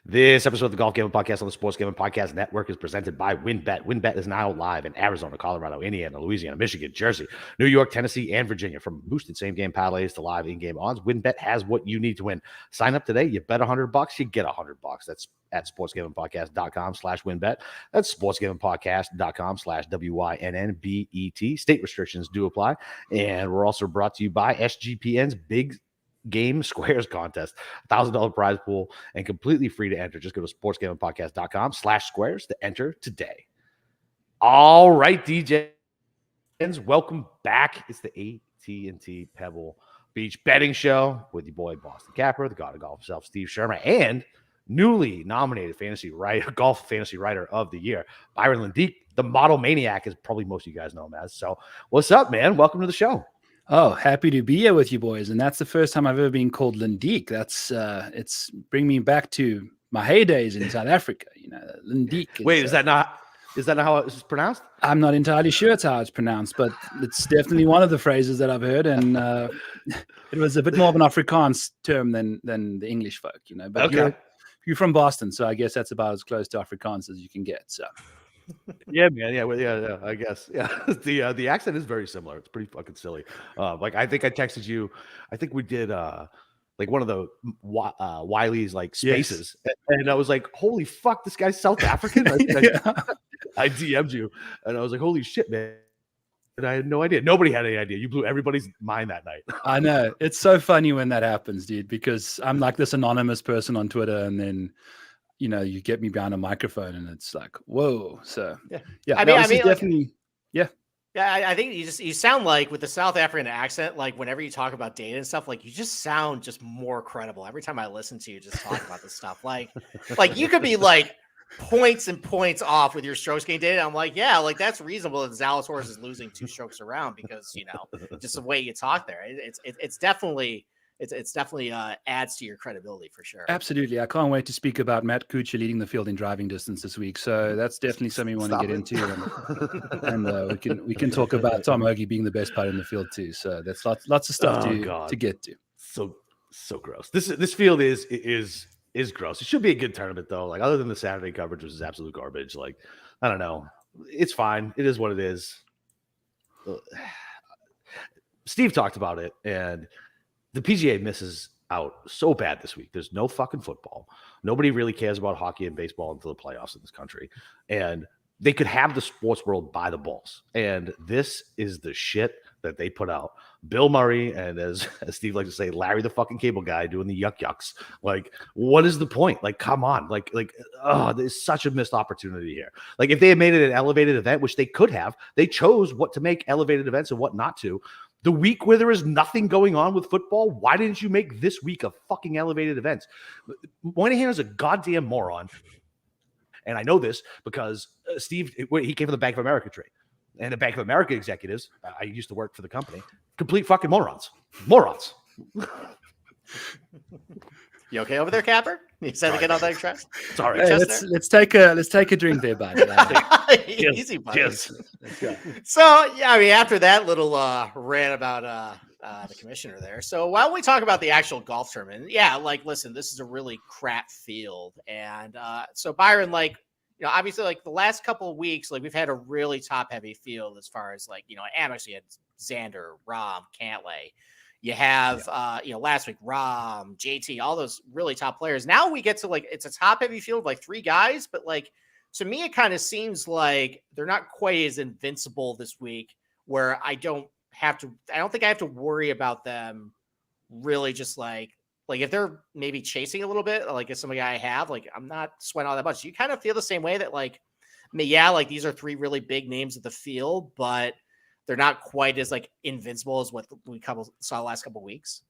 This episode of the Golf Gambling Podcast on the Sports Gambling Podcast Network is presented by WynnBET. WynnBET is now live in Arizona, Colorado, Indiana, Louisiana, Michigan, Jersey, New York, Tennessee, and Virginia. From boosted same-game parlays to live in-game odds, WynnBET has what you need to win. Sign up today. You bet $100, you get $100. That's at sportsgamblingpodcast.com/WynnBET. That's sportsgamblingpodcast.com/WYNNBET. State restrictions do apply. And we're also brought to you by SGPN's Big Game Squares contest, $1,000 prize pool, and completely free to enter. Just go to sportsgamblingpodcast.com/squares to enter today. All right, DJs, welcome back. It's the AT&T Pebble Beach Betting Show with your boy Boston Capper, the god of golf himself, Steve Shermer, and newly nominated golf fantasy writer of the year, Byron Lindeek, the Model Maniac, is probably most of you guys know him as. So, what's up, man? Welcome to the show. Oh, happy to be here with you boys. And that's the first time I've ever been called Lindeek. That's it's bringing me back to my heydays in South Africa. You know, Lindeek. Wait, is that not how it's pronounced? I'm not entirely sure it's how it's pronounced, but it's definitely one of the phrases that I've heard. And it was a bit more of an Afrikaans term than the English folk, you know. But okay. You're from Boston, so I guess that's about as close to Afrikaans as you can get. So Yeah, man. Yeah. I guess. Yeah. The accent is very similar. It's pretty fucking silly. Like I think I texted you. I think we did like one of the Wiley's like spaces, and I was like, "Holy fuck, this guy's South African." I DM'd you, and I was like, "Holy shit, man!" And I had no idea. Nobody had any idea. You blew everybody's mind that night. I know. It's so funny when that happens, dude, because I'm like this anonymous person on Twitter, and then you know, you get me behind a microphone and it's like, whoa. So yeah. I mean, definitely, yeah. I think you sound like with the South African accent, like whenever you talk about data and stuff, like you just sound just more credible every time I listen to you just talk about this stuff. Like you could be like points and points off with your strokes gain data. I'm like, yeah, like that's reasonable that Zalatoris is losing 2 strokes around because, you know, just the way you talk there. It's definitely adds to your credibility for sure. Absolutely. I can't wait to speak about Matt Kuchar leading the field in driving distance this week. So that's definitely something we want to get into. And we can talk about Tom Hoagie being the best putter in the field too. So that's lots of stuff to get to. So gross. This field is gross. It should be a good tournament though. Like other than the Saturday coverage, which is absolute garbage. Like, I don't know. It's fine. It is what it is. Steve talked about it, and the PGA misses out so bad this week. There's no fucking football. Nobody really cares about hockey and baseball until the playoffs in this country. And they could have the sports world by the balls. And this is the shit that they put out. Bill Murray and, as Steve likes to say, Larry the fucking cable guy doing the yucks. Like, what is the point? Like, come on. Like, there's such a missed opportunity here. Like, if they had made it an elevated event, which they could have, they chose what to make elevated events and what not to. The week where there is nothing going on with football, why didn't you make this week a fucking elevated event? Moynihan is a goddamn moron. And I know this because Steve, he came from the Bank of America trade. And the Bank of America executives, I used to work for the company, complete fucking morons. Morons. You okay over there, Capper? You said to get all that interest? Sorry. Hey, let's take a drink there, buddy. Easy, buddy. Let's go. So, yeah, I mean, after that little rant about the commissioner there, so why don't we talk about the actual golf tournament? Yeah, like, listen, this is a really crap field, and so Byron, like, you know, obviously, like the last couple of weeks, like we've had a really top-heavy field as far as like, you know, Amex, you had Xander, Rahm, Cantlay. You have, last week, Rahm, JT, all those really top players. Now we get to like, it's a top heavy field, like 3 guys, but like, to me, it kind of seems like they're not quite as invincible this week where I don't think I have to worry about them really just like if they're maybe chasing a little bit, like if somebody I have, like, I'm not sweating all that much. You kind of feel the same way that like, I mean, yeah, like these are 3 really big names of the field, but they're not quite as like invincible as what we saw the last couple of weeks.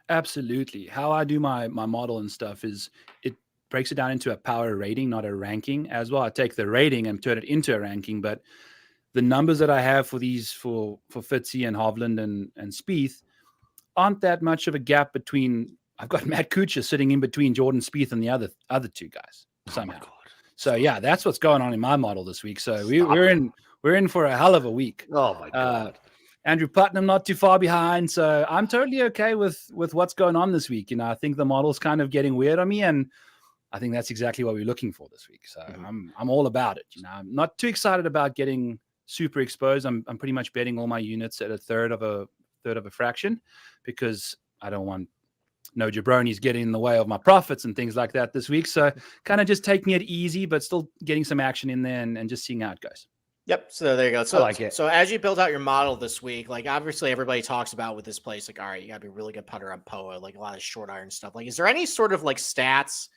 Absolutely. How I do my model and stuff is it breaks it down into a power rating, not a ranking as well. I take the rating and turn it into a ranking, but the numbers that I have for these for Fitzy and Hovland and Spieth aren't that much of a gap between. I've got Matt Kuchar sitting in between Jordan Spieth and the other 2 guys somehow. Oh, so yeah, that's what's going on in my model this week. So we're in for a hell of a week. Oh my God. Andrew Putnam not too far behind. So I'm totally okay with what's going on this week. You know, I think the model's kind of getting weird on me, and I think that's exactly what we're looking for this week. So I'm all about it. I'm not too excited about getting super exposed. I'm pretty much betting all my units at a third of a fraction, because I don't want no jabronis getting in the way of my profits and things like that this week. So kind of just taking it easy, but still getting some action in there and just seeing how it goes. Yep. So there you go. So, I like it. So as you build out your model this week, like obviously everybody talks about with this place, like, all right, you gotta be a really good putter on POA, like a lot of short iron stuff. Like, is there any sort of like stats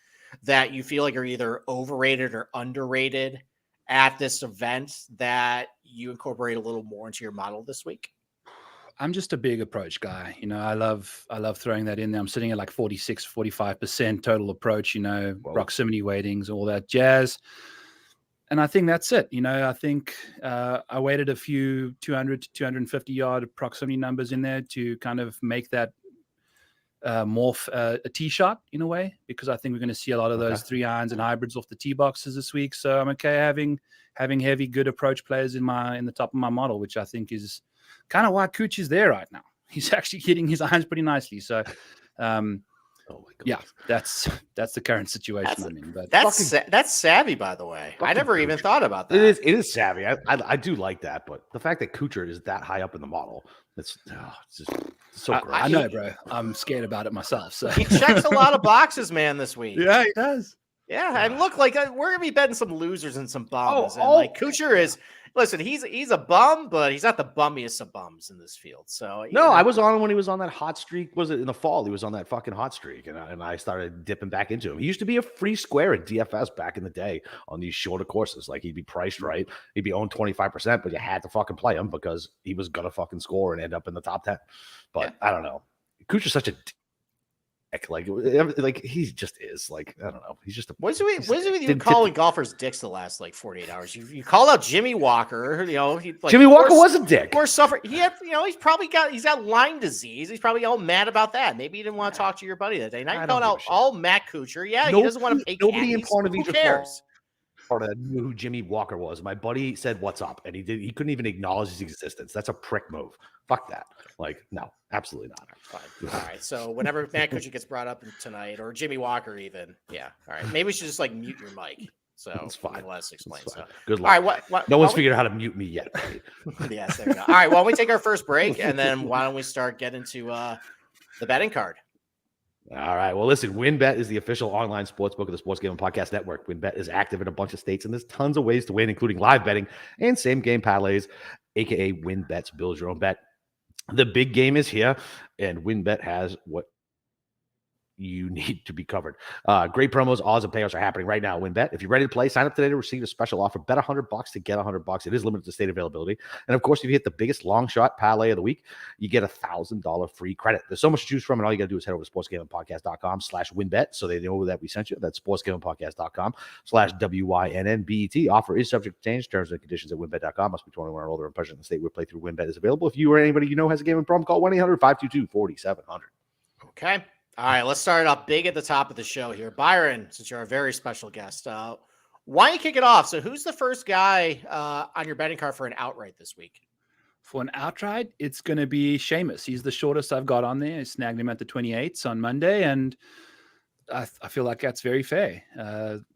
that you feel like are either overrated or underrated at this event that you incorporate a little more into your model this week? I'm just a big approach guy. I love throwing that in there. I'm sitting at like 46-45% total approach, proximity weightings, all that jazz. And I think that's it. I think I weighted a few 200 to 250 yard proximity numbers in there to kind of make that morph a tee shot in a way, because I think we're going to see a lot of those 3 irons and hybrids off the tee boxes this week. So I'm okay having heavy, good approach players in the top of my model, which I think is kind of why Cooch is there right now. He's actually hitting his irons pretty nicely. So, yeah, that's the current situation I'm in. But that's savvy, by the way. I never even thought about that. It is savvy. I do like that, but the fact that Kuchar is that high up in the model, it's just so great. I know, bro. I'm scared about it myself. So he checks a lot of boxes, man, this week. Yeah, he does. Yeah, and look, like we're gonna be betting some losers and some bums. Like Kuchar is. Listen, he's a bum, but he's not the bummiest of bums in this field. So I was on him when he was on that hot streak. Was it in the fall? He was on that fucking hot streak, and I started dipping back into him. He used to be a free square at DFS back in the day on these shorter courses. Like, he'd be priced right, he'd be owned 25%, but you had to fucking play him because he was gonna fucking score and end up in the top 10. But I don't know. Kuchar's such a like he just is, like, I don't know. He's just what's it with you calling golfers dicks the last like 48 hours? You called out Jimmy Walker. Jimmy Walker was a dick. Or suffer. He had, he's got Lyme disease. He's probably all mad about that. Maybe he didn't want to talk to your buddy that day. Now you're calling out all Matt Kuchar. Yeah, he doesn't want to pay. Nobody in Palm Beach cares. Knew who Jimmy Walker was. My buddy said, "What's up?" and he couldn't even acknowledge his existence. That's a prick move. Fuck that. Like, no, absolutely not. Fine. All right. So whenever Matt Kuchar gets brought up tonight, or Jimmy Walker even, yeah. All right. Maybe we should just like mute your mic. So it's fine. Let's explain. So good luck. All right. What, no one's figured out how to mute me yet. Yes, there we go. All right. Why don't we take our first break, and then why don't we start getting to the betting card? All right. Well, listen, WynnBET is the official online sportsbook of the Sports Gambling Podcast Network. WynnBET is active in a bunch of states, and there's tons of ways to win, including live betting and same-game parlays, a.k.a. WynnBET's Build Your Own Bet. The big game is here, and WynnBET has what you need to be covered. Great promos, odds, and payouts are happening right now. WynnBET. If you're ready to play, sign up today to receive a special offer. Bet $100 to get $100. It is limited to state availability. And of course, if you hit the biggest long shot parlay of the week, you get $1,000 free credit. There's so much to choose from, and all you got to do is head over to sportsgamblingpodcast.com/WynnBET so they know that we sent you. That's sportsgamblingpodcast.com/WYNNBET. Offer is subject to change. Terms and conditions at WynnBET.com. Must be 21 or older and present in the state where playthrough WynnBET is available. If you or anybody you know has a gambling problem, call 1-800-522-4700. Okay. All right, let's start it off big at the top of the show here. Byron, since you're a very special guest, why don't you kick it off? So who's the first guy on your betting card for an outright this week? For an outright, it's going to be Seamus. He's the shortest I've got on there. I snagged him at the 28s on Monday, and I feel like that's very fair.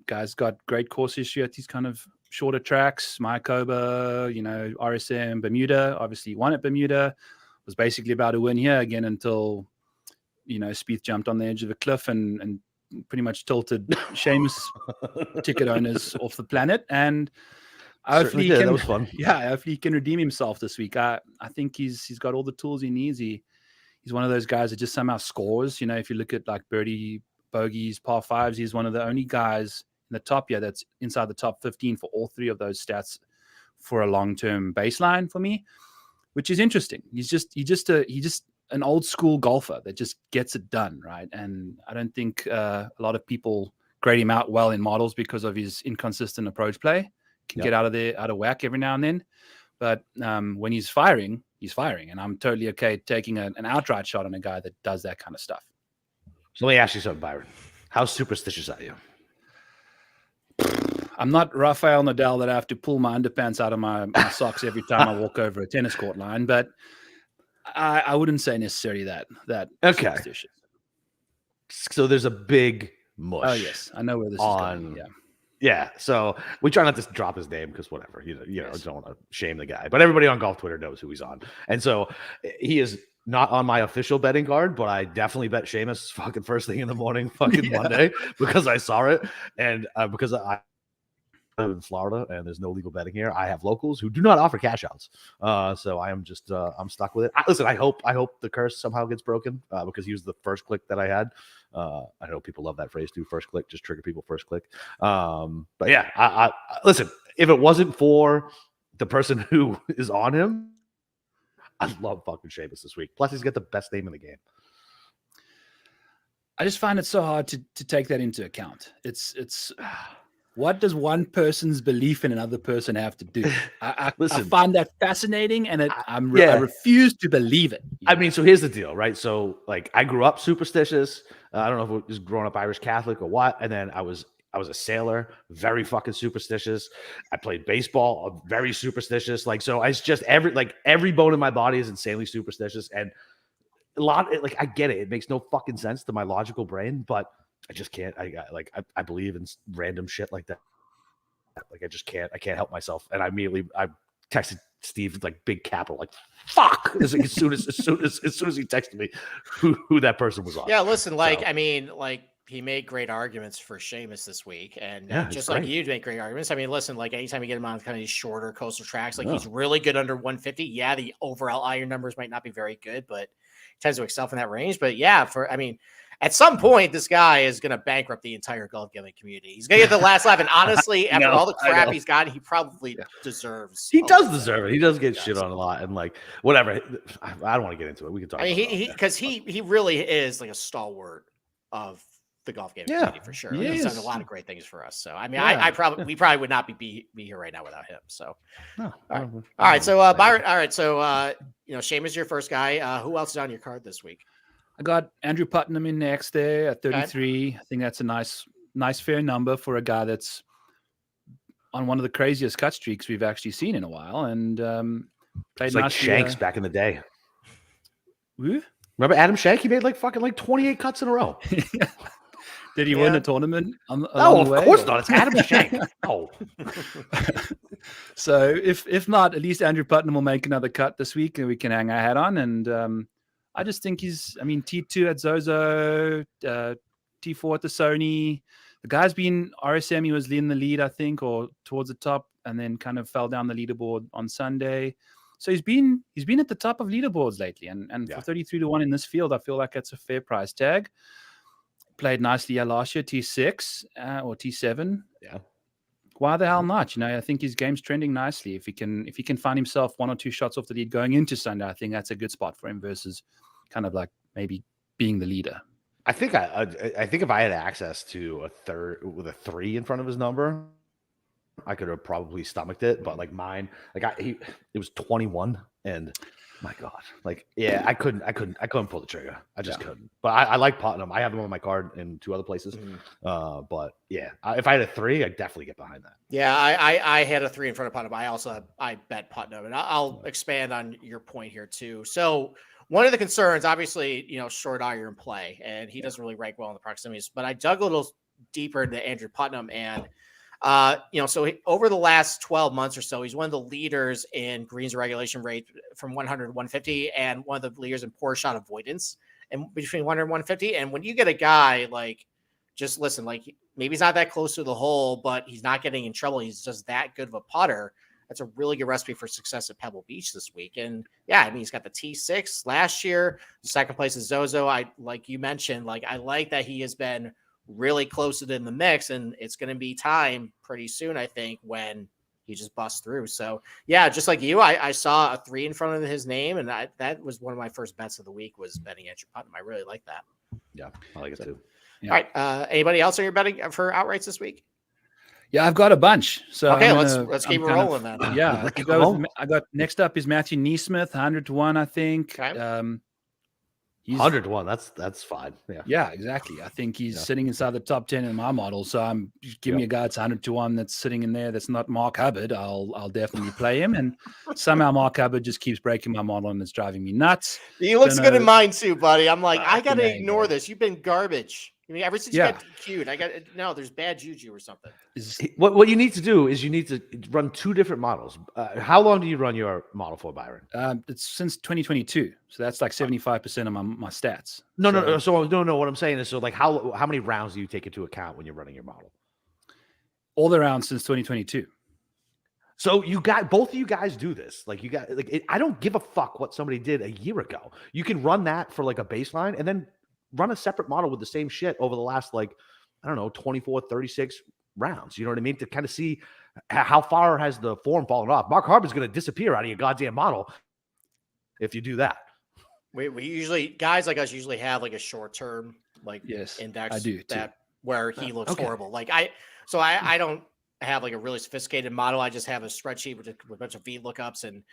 Guy's got great course history at these kind of shorter tracks, Mayakoba, RSM, Bermuda. Obviously, he won at Bermuda. Was basically about to win here again until Spieth jumped on the edge of a cliff and pretty much tilted Seamus ticket owners off the planet. And hopefully that was fun. Yeah, hopefully he can redeem himself this week. I think he's got all the tools he needs. He's one of those guys that just somehow scores. If you look at like birdie, bogeys, par fives, he's one of the only guys in the top here that's inside the top 15 for all three of those stats for a long-term baseline for me, which is interesting. He's just an old school golfer that just gets it done, right? And I don't think a lot of people grade him out well in models because of his inconsistent approach play. Can get out of whack every now and then. But when he's firing, and I'm totally okay taking an outright shot on a guy that does that kind of stuff. So let me ask you something, Byron. How superstitious are you? I'm not Rafael Nadal that I have to pull my underpants out of my socks every time I walk over a tennis court line, but I wouldn't say necessarily that okay. superstitious. So there's a big mush. Oh yes, I know where this is going. Yeah. Yeah, so we try not to drop his name because whatever, Yes. don't want to shame the guy. But everybody on golf Twitter knows who he's on, and so he is not on my official betting card. But I definitely bet Seamus fucking first thing in the morning, fucking Monday, because I saw it, and because I live in Florida and there's no legal betting here. I have locals who do not offer cash outs, so I am just I'm stuck with it. Listen, I hope the curse somehow gets broken because he was the first click that I had. I know people love that phrase too. First click, just trigger people first click. But yeah, I listen. If it wasn't for the person who is on him, I love fucking Seamus this week. Plus, he's got the best name in the game. I just find it so hard to take that into account. It's what does one person's belief in another person have to do? I find that fascinating, and I refuse to believe it. I mean, so here's the deal, right? So, like, I grew up superstitious. I don't know if it was growing up Irish Catholic or what. And then I was a sailor, very fucking superstitious. I played baseball, very superstitious. Like, so it's just every bone in my body is insanely superstitious. And I get it. It makes no fucking sense to my logical brain, but I just can't. I believe in random shit like that. Like, I just can't. I can't help myself. And I texted Steve like big capital, like fuck, as soon as he texted me who that person was on. Yeah, listen, I mean, he made great arguments for Seamus this week, and just like you make great arguments. I mean, listen, like anytime you get him on kind of these shorter coastal tracks, he's really good under 150. Yeah, the overall iron numbers might not be very good, but he tends to excel in that range. But yeah, at some point, this guy is going to bankrupt the entire golf gambling community. He's going to get the last laugh. And honestly, after all the crap he's gotten, he probably deserves. He does deserve it. He does get shit on a lot. And whatever. I don't want to get into it. We can talk about it. Because he really is like a stalwart of the golf gaming community for sure. He's done a lot of great things for us. So, I mean, we probably would not be here right now without him. So, all right. So, Byron, all right. So, Seamus, your first guy. Who else is on your card this week? I got Andrew Putnam in next there at 33. Okay. I think that's a nice fair number for a guy that's on one of the craziest cut streaks we've actually seen in a while. And played like Shanks back in the day. Who? Remember Adam Shank? He made 28 cuts in a row. Did he win a tournament? No, of course not. It's Adam Shank. Oh. So if not, at least Andrew Putnam will make another cut this week, and we can hang our hat on. And I just think T2 at Zozo, T4 at the Sony. The guy's been RSM, he was leading the lead, I think, or towards the top, and then kind of fell down the leaderboard on Sunday. So he's been at the top of leaderboards lately. And for 33-1 in this field, I feel like that's a fair price tag. Played nicely last year, T6 or T7. Yeah. Why the hell not? I think his game's trending nicely. If he can find himself one or two shots off the lead going into Sunday, I think that's a good spot for him versus kind of like maybe being the leader. I think if I had access to a third with a 3 in front of his number, I could have probably stomached it. But mine, it was 21, and my God, I couldn't pull the trigger. I just couldn't. But I like Putnam. I have him on my card in 2 other places. Mm-hmm. But yeah, if I had a 3, I'd definitely get behind that. Yeah, I had a 3 in front of Putnam. I bet Putnam, and I'll expand on your point here too. So one of the concerns, obviously, short iron play, and he doesn't really rank well in the proximities. But I dug a little deeper into Andrew Putnam, and over the last 12 months or so, he's one of the leaders in greens regulation rate from 100 to 150, and one of the leaders in poor shot avoidance and between 100 and 150. And when you get a guy maybe he's not that close to the hole, but he's not getting in trouble. He's just that good of a putter. That's a really good recipe for success at Pebble Beach this week. And he's got the T6 last year. Second place is Zozo. Like you mentioned, I like that he has been really close in the mix, and it's going to be time pretty soon, I think, when he just busts through. So just like you, I saw a 3 in front of his name, and that was one of my first bets of the week was betting Andrew Putnam. I really like that. Yeah, I like it too. Yeah. All right. Anybody else are you betting for outrights this week? Yeah, I've got a bunch. So okay, let's keep rolling then. Yeah, I got next up is Matthew Neesmith, 100-1, I think. Okay. 100-1. That's fine. Yeah, exactly. I think he's sitting inside the top 10 in my model. So I'm giving me a guy that's 100-1 that's sitting in there. That's not Mark Hubbard. I'll definitely play him. And somehow Mark Hubbard just keeps breaking my model, and it's driving me nuts. He looks good in mine too, buddy. I'm like, I gotta ignore this. You've been garbage. I mean, ever since you got DQ'd, there's bad juju or something. What you need to do is you need to run 2 different models. How long do you run your model for, Byron? It's since 2022, so that's like 75% of my stats. No. What I'm saying is, so like how many rounds do you take into account when you're running your model? All the rounds since 2022. So both of you guys do this. Like I don't give a fuck what somebody did a year ago. You can run that for like a baseline and then run a separate model with the same shit over the last, like, I don't know, 24, 36 rounds. You know what I mean? To kind of see how far has the form fallen off. Mark Harmon's going to disappear out of your goddamn model if you do that. We usually, guys like us usually have like a short term index I do that where he looks horrible. Like I don't have like a really sophisticated model. I just have a spreadsheet with a bunch of VLOOKUPs and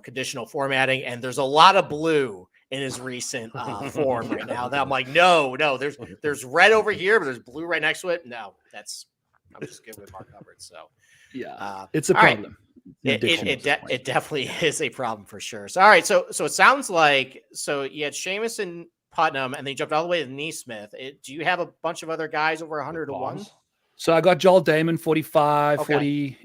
conditional formatting. And there's a lot of blue in his recent form right now. That I'm like, no, there's red over here, but there's blue right next to it. No, I'm just good with Mark Hubbard. So it's a problem. Right. It definitely is a problem for sure. So all right, so it sounds like you had Sheamus and Putnam, and then you jumped all the way to Neesmith. Do you have a bunch of other guys over 100 to 1? So I got Joel Damon, 45, 40.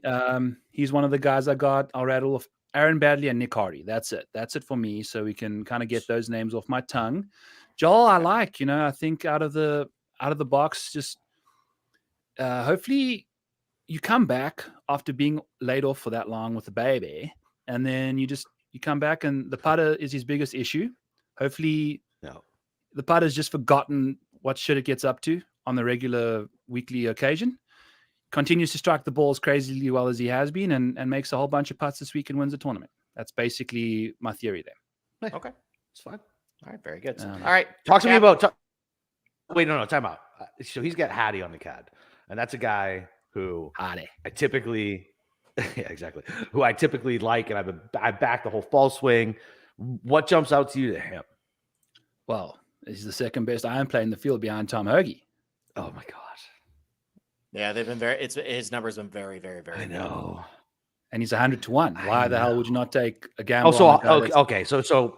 He's one of the guys I got. I'll rattle off Aaron Badley and Nick Hardy. That's it for me. So we can kind of get those names off my tongue. Joel, I like, I think out of the box, just hopefully you come back after being laid off for that long with the baby. And then you come back and the putter is his biggest issue. Hopefully the putter's just forgotten what shit it gets up to on the regular weekly occasion, continues to strike the balls crazily well as he has been, and makes a whole bunch of putts this week and wins the tournament. That's basically my theory there. Okay, it's fine. All right, very good. All right, talk to me about. Wait, no, time out. So he's got Hattie on the CAD, and that's a guy who I typically, exactly, who I typically like, and I back the whole fall swing. What jumps out to you to him? Well, he's the second best iron player in the field behind Tom Hoagie. Oh my gosh. Yeah, they've been his numbers been very, very, very. I know. And he's 100 to 1. Why the hell would you not take a gamble? Okay. So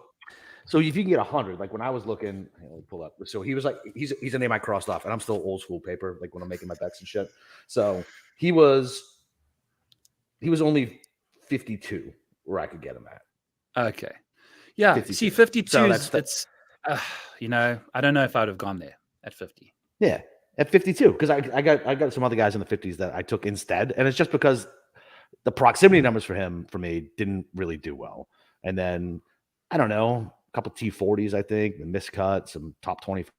if you can get 100, like when I was looking, let me pull up. So he was like, he's a name I crossed off, and I'm still old school paper, like when I'm making my bets and shit. So he was only 52 where I could get him at. Okay. Yeah. 52. See, 52 I don't know if I'd have gone there at 50. Yeah. At 52, because I got some other guys in the 50s that I took instead, and it's just because the proximity numbers for me didn't really do well. And then I don't know, a couple T40s, I think, the miscut, some top 25s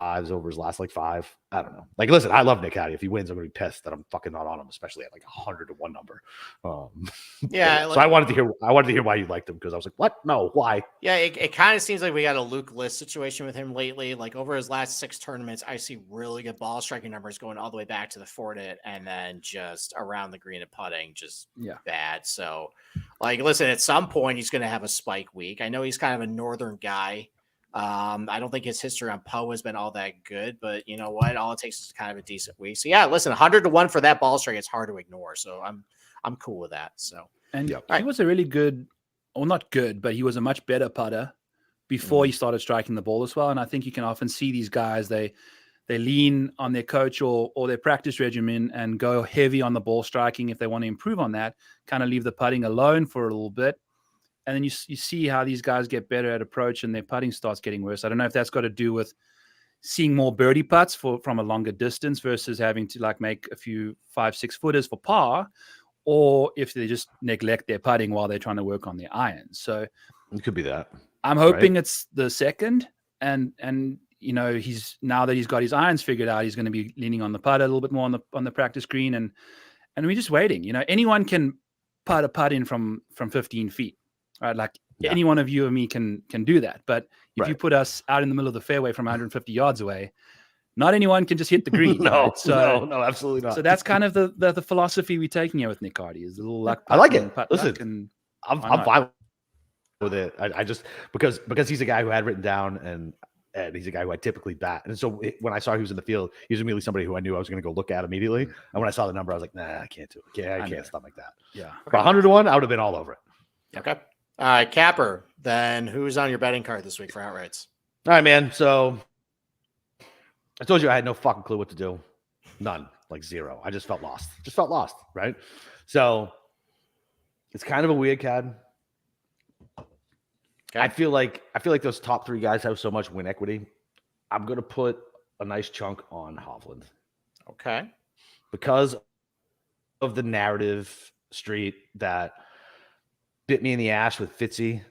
over his last like 5. I don't know. Like, listen, I love Nick Hattie. If he wins, I'm gonna be pissed that I'm fucking not on him, especially at like 100 to 1 number. Yeah. So I wanted to hear why you liked him, because I was like, what? No, why? Yeah, it kind of seems like we got a Luke List situation with him lately. Like over his last 6 tournaments, I see really good ball striking numbers going all the way back to the Fortit, and then just around the green and putting, just bad. So, like, listen, at some point he's gonna have a spike week. I know he's kind of a northern guy. I don't think his history on Poe has been all that good, but you know what? All it takes is kind of a decent week. So yeah, listen, 100 to 1 for that ball strike, it's hard to ignore. So I'm cool with that. So he was a really good, or not good, but he was a much better putter before he started striking the ball as well. And I think you can often see these guys, they lean on their coach or their practice regimen and go heavy on the ball striking if they want to improve on that, kind of leave the putting alone for a little bit. And then you see how these guys get better at approach and their putting starts getting worse. I don't know if that's got to do with seeing more birdie putts from a longer distance versus having to like make a few 5-6 footers for par, or if they just neglect their putting while they're trying to work on their irons. So it could be that. I'm hoping it's the second, and he's, now that he's got his irons figured out, he's going to be leaning on the putt a little bit more on the practice green, and we're just waiting. Anyone can putt a putt in from 15 feet. Right, like any one of you or me can do that. But if you put us out in the middle of the fairway from 150 yards away, not anyone can just hit the green. No, absolutely not. So that's kind of the philosophy we're taking here with Nick Hardy, is a little luck. I like it. Listen, I'm fine with it. I just because he's a guy who had written down, and he's a guy who I typically bat. And so when I saw he was in the field, he was immediately somebody who I knew I was going to go look at immediately. And when I saw the number, I was like, nah, I can't do it. I can't stomach that. Yeah. But 100 to 1, I would have been all over it. Okay. All right, Capper, then who's on your betting card this week for outrights? All right, man. So I told you I had no fucking clue what to do. None, like zero. I just felt lost. Right. So it's kind of a weird card. Okay. I feel like those top 3 guys have so much win equity. I'm going to put a nice chunk on Hovland. Okay. Because of the narrative street that bit me in the ass with Fitzy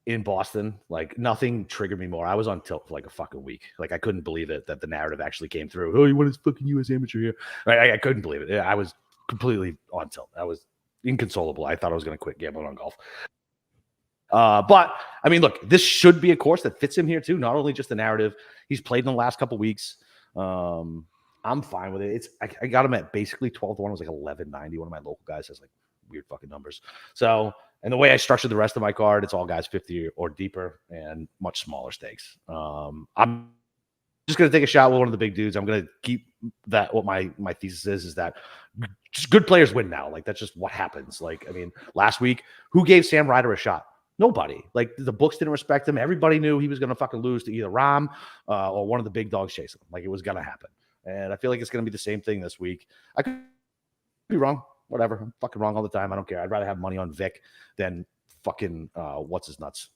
in Boston. Like, nothing triggered me more. I was on tilt for like a fucking week. Like, I couldn't believe it that the narrative actually came through. Oh, you want his fucking U.S. amateur here? Right? I couldn't believe it. I was completely on tilt. I was inconsolable. I thought I was going to quit gambling on golf. But I mean, look, this should be a course that fits him here too. Not only just the narrative, he's played in the last couple weeks. I'm fine with it. I got him at basically 12 to 1. It was like 11.90. One of my local guys has like weird fucking numbers. So, and the way I structured the rest of my card, it's all guys 50 or deeper and much smaller stakes. I'm just going to take a shot with one of the big dudes. I'm going to keep that. What my thesis is that just good players win now. Like, that's just what happens. Like, I mean, last week, who gave Sam Ryder a shot? Nobody. Like, the books didn't respect him. Everybody knew he was going to fucking lose to either Rahm or one of the big dogs chasing him. Like, it was going to happen. And I feel like it's going to be the same thing this week. I could be wrong. Whatever. I'm fucking wrong all the time. I don't care. I'd rather have money on Vic than fucking what's his nuts.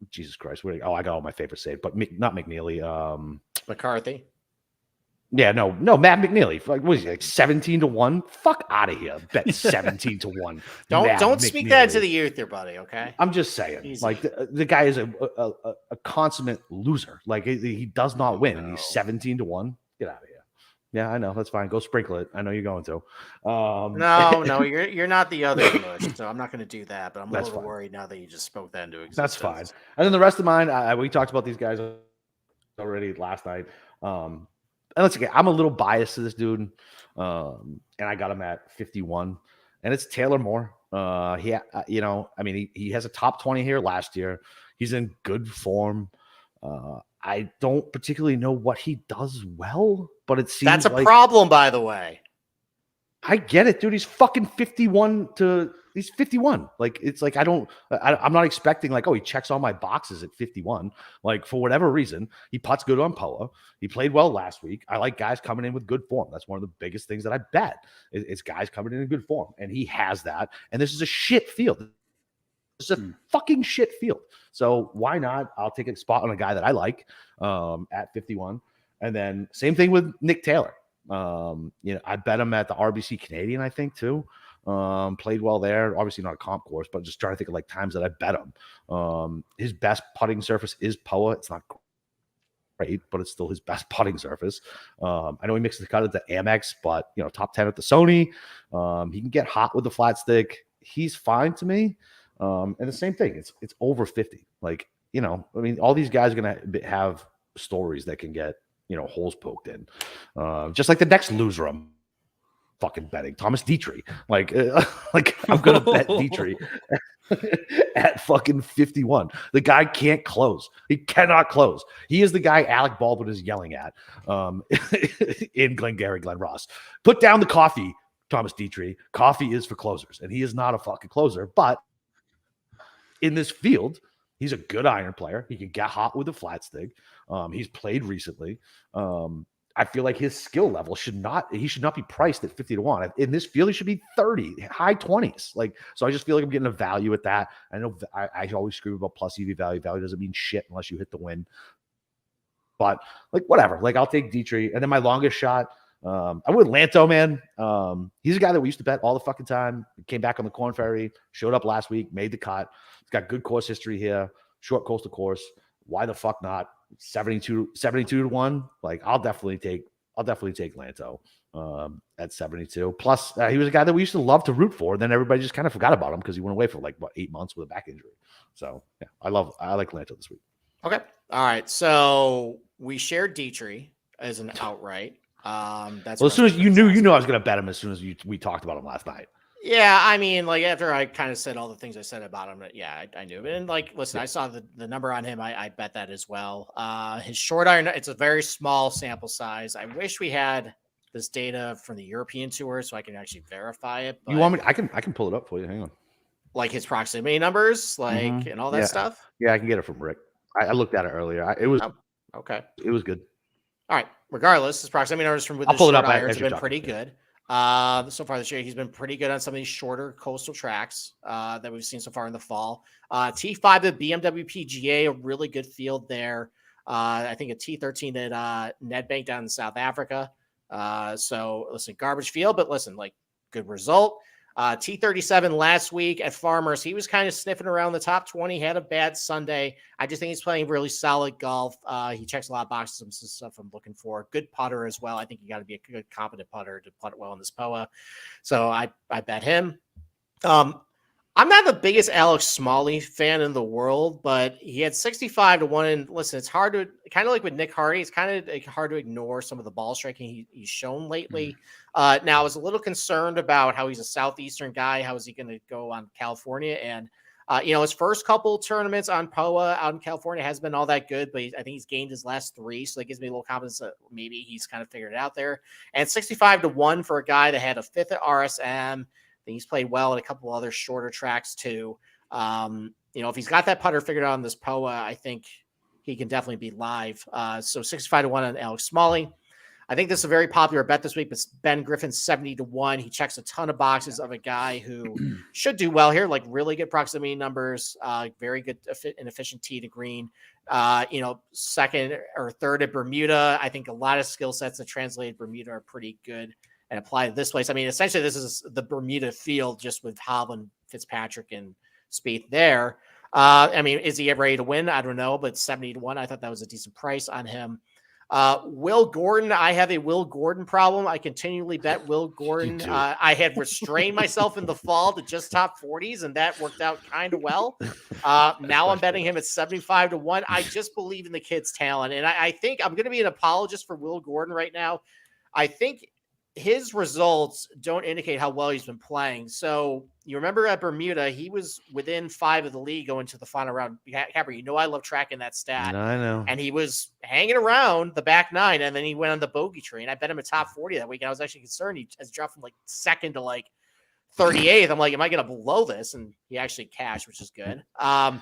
Jesus Christ. I got all my favorites saved, but not McNeely. McCarthy. Yeah, no, Matt McNeely. Like, what is he, like 17 to 1? Fuck out of here. Bet 17 to 1. Don't speak that to the youth there, buddy. Okay. I'm just saying. Easy. Like, the guy is a consummate loser. Like, he does not win. And he's 17 to 1. Get out of here. Yeah, I know. That's fine. Go sprinkle it. I know you're going to. No, you're not the other mush, so I'm not going to do that. But I'm a little worried now that you just spoke that into existence. That's fine. And then the rest of mine, we talked about these guys already last night. And let's get. I'm a little biased to this dude, and I got him at 51. And it's Taylor Moore. He has a top 20 here last year. He's in good form. I don't particularly know what he does well, but it seems that's a problem, by the way. I get it, dude. He's fucking 51 to he's 51. Like, it's like, I'm not expecting like, oh, he checks all my boxes at 51. Like, for whatever reason, he putts good on Poa. He played well last week. I like guys coming in with good form. That's one of the biggest things that I bet. It's guys coming in good form, and he has that. And this is a shit field. It's a fucking shit field. So why not? I'll take a spot on a guy that I like at 51. And then same thing with Nick Taylor. I bet him at the RBC Canadian, I think, too. Played well there. Obviously not a comp course, but just trying to think of like times that I bet him. His best putting surface is Poa. It's not great, but it's still his best putting surface. I know he mixes the cut at the Amex, but top 10 at the Sony. He can get hot with the flat stick. He's fine to me. And the same thing, it's over 50. Like, all these guys are gonna have stories that can get holes poked in. Just like the next loser I'm fucking betting, Thomas Dietrich. Like I'm gonna bet Dietrich at fucking 51. The guy can't close. He cannot close. He is the guy Alec Baldwin is yelling at in Glengarry Glen Ross. Put down the coffee, Thomas Dietrich. Coffee is for closers, and he is not a fucking closer, but in this field, he's a good iron player. He can get hot with a flat stick. He's played recently. I feel like his skill level should not be priced at 50 to 1. In this field, he should be 30, high 20s. Like, so I just feel like I'm getting a value at that. I know I always scream about plus EV value. Value doesn't mean shit unless you hit the win. But like, whatever. Like, I'll take Dietrich. And then my longest shot, I went Lanto, man. He's a guy that we used to bet all the fucking time. He came back on the Corn Ferry, showed up last week, made the cut. He's got good course history here, short coastal course. Why the fuck not? 72 to 1. Like, I'll definitely take Lanto at 72. Plus, he was a guy that we used to love to root for. And then everybody just kind of forgot about him because he went away for 8 months with a back injury. So yeah, I like Lanto this week. Okay. All right. So we shared Dietrich as an outright. That's as soon as you knew I was going to bet him as soon as we talked about him last night. Yeah, I mean, like, after I kind of said all the things I said about him, yeah, I knew. And like, listen, I saw the number on him. I bet that as well. His short iron, it's a very small sample size. I wish we had this data from the European tour so I can actually verify it. But, you want me? I can pull it up for you. Hang on. Like his proximity numbers, and all that stuff. Yeah, I can get it from Rick. I looked at it earlier. It was Okay. It was good. All right. Regardless, his proximity numbers from with the short irons have been pretty good. So far this year, he's been pretty good on some of these shorter coastal tracks that we've seen so far in the fall. T5 at BMW PGA, a really good field there. I think a T13 at Nedbank down in South Africa. So listen, garbage field, but listen, like good result. T37 last week at Farmers, he was kind of sniffing around the top 20, had a bad Sunday. I just think he's playing really solid golf. He checks a lot of boxes, some stuff I'm looking for. Good putter as well. I think you got to be a good, competent putter to putt well in this POA. So I bet him. I'm not the biggest Alex Smalley fan in the world, but he had 65 to 1. And listen, it's hard to kind of like with Nick Hardy, it's kind of hard to ignore some of the ball striking he's shown lately. Now I was a little concerned about how he's a Southeastern guy. How is he going to go on California? And, his first couple tournaments on POA out in California has been all that good, but I think he's gained his last 3. So that gives me a little confidence that maybe he's kind of figured it out there. And 65 to 1 for a guy that had a 5th at RSM. He's played well at a couple other shorter tracks too. If he's got that putter figured out on this POA, I think he can definitely be live. So 65 to 1 on Alex Smalley. I think this is a very popular bet this week, but Ben Griffin 70 to 1. He checks a ton of boxes of a guy who should do well here, like really good proximity numbers, very good and efficient tee to green. Second or third at Bermuda. I think a lot of skill sets that translated Bermuda are pretty good and apply to this place. I mean, essentially, this is the Bermuda field just with Hovland, Fitzpatrick, and Spieth there. Is he ready to win? I don't know, but 70 to 1, I thought that was a decent price on him. Will Gordon, I have a Will Gordon problem. I continually bet Will Gordon. I had restrained myself in the fall to just top 40s, and that worked out kind of well. Now I'm betting him at 75 to 1. I just believe in the kid's talent, and I think I'm going to be an apologist for Will Gordon right now. I think his results don't indicate how well he's been playing. So you remember at Bermuda, he was within 5 of the league going to the final round. Capper, I love tracking that stat. I know. And he was hanging around the back 9, and then he went on the bogey train. I bet him a top 40 that week. And I was actually concerned. He has dropped from like 2nd to like 38th. I'm like, am I going to blow this? And he actually cashed, which is good. I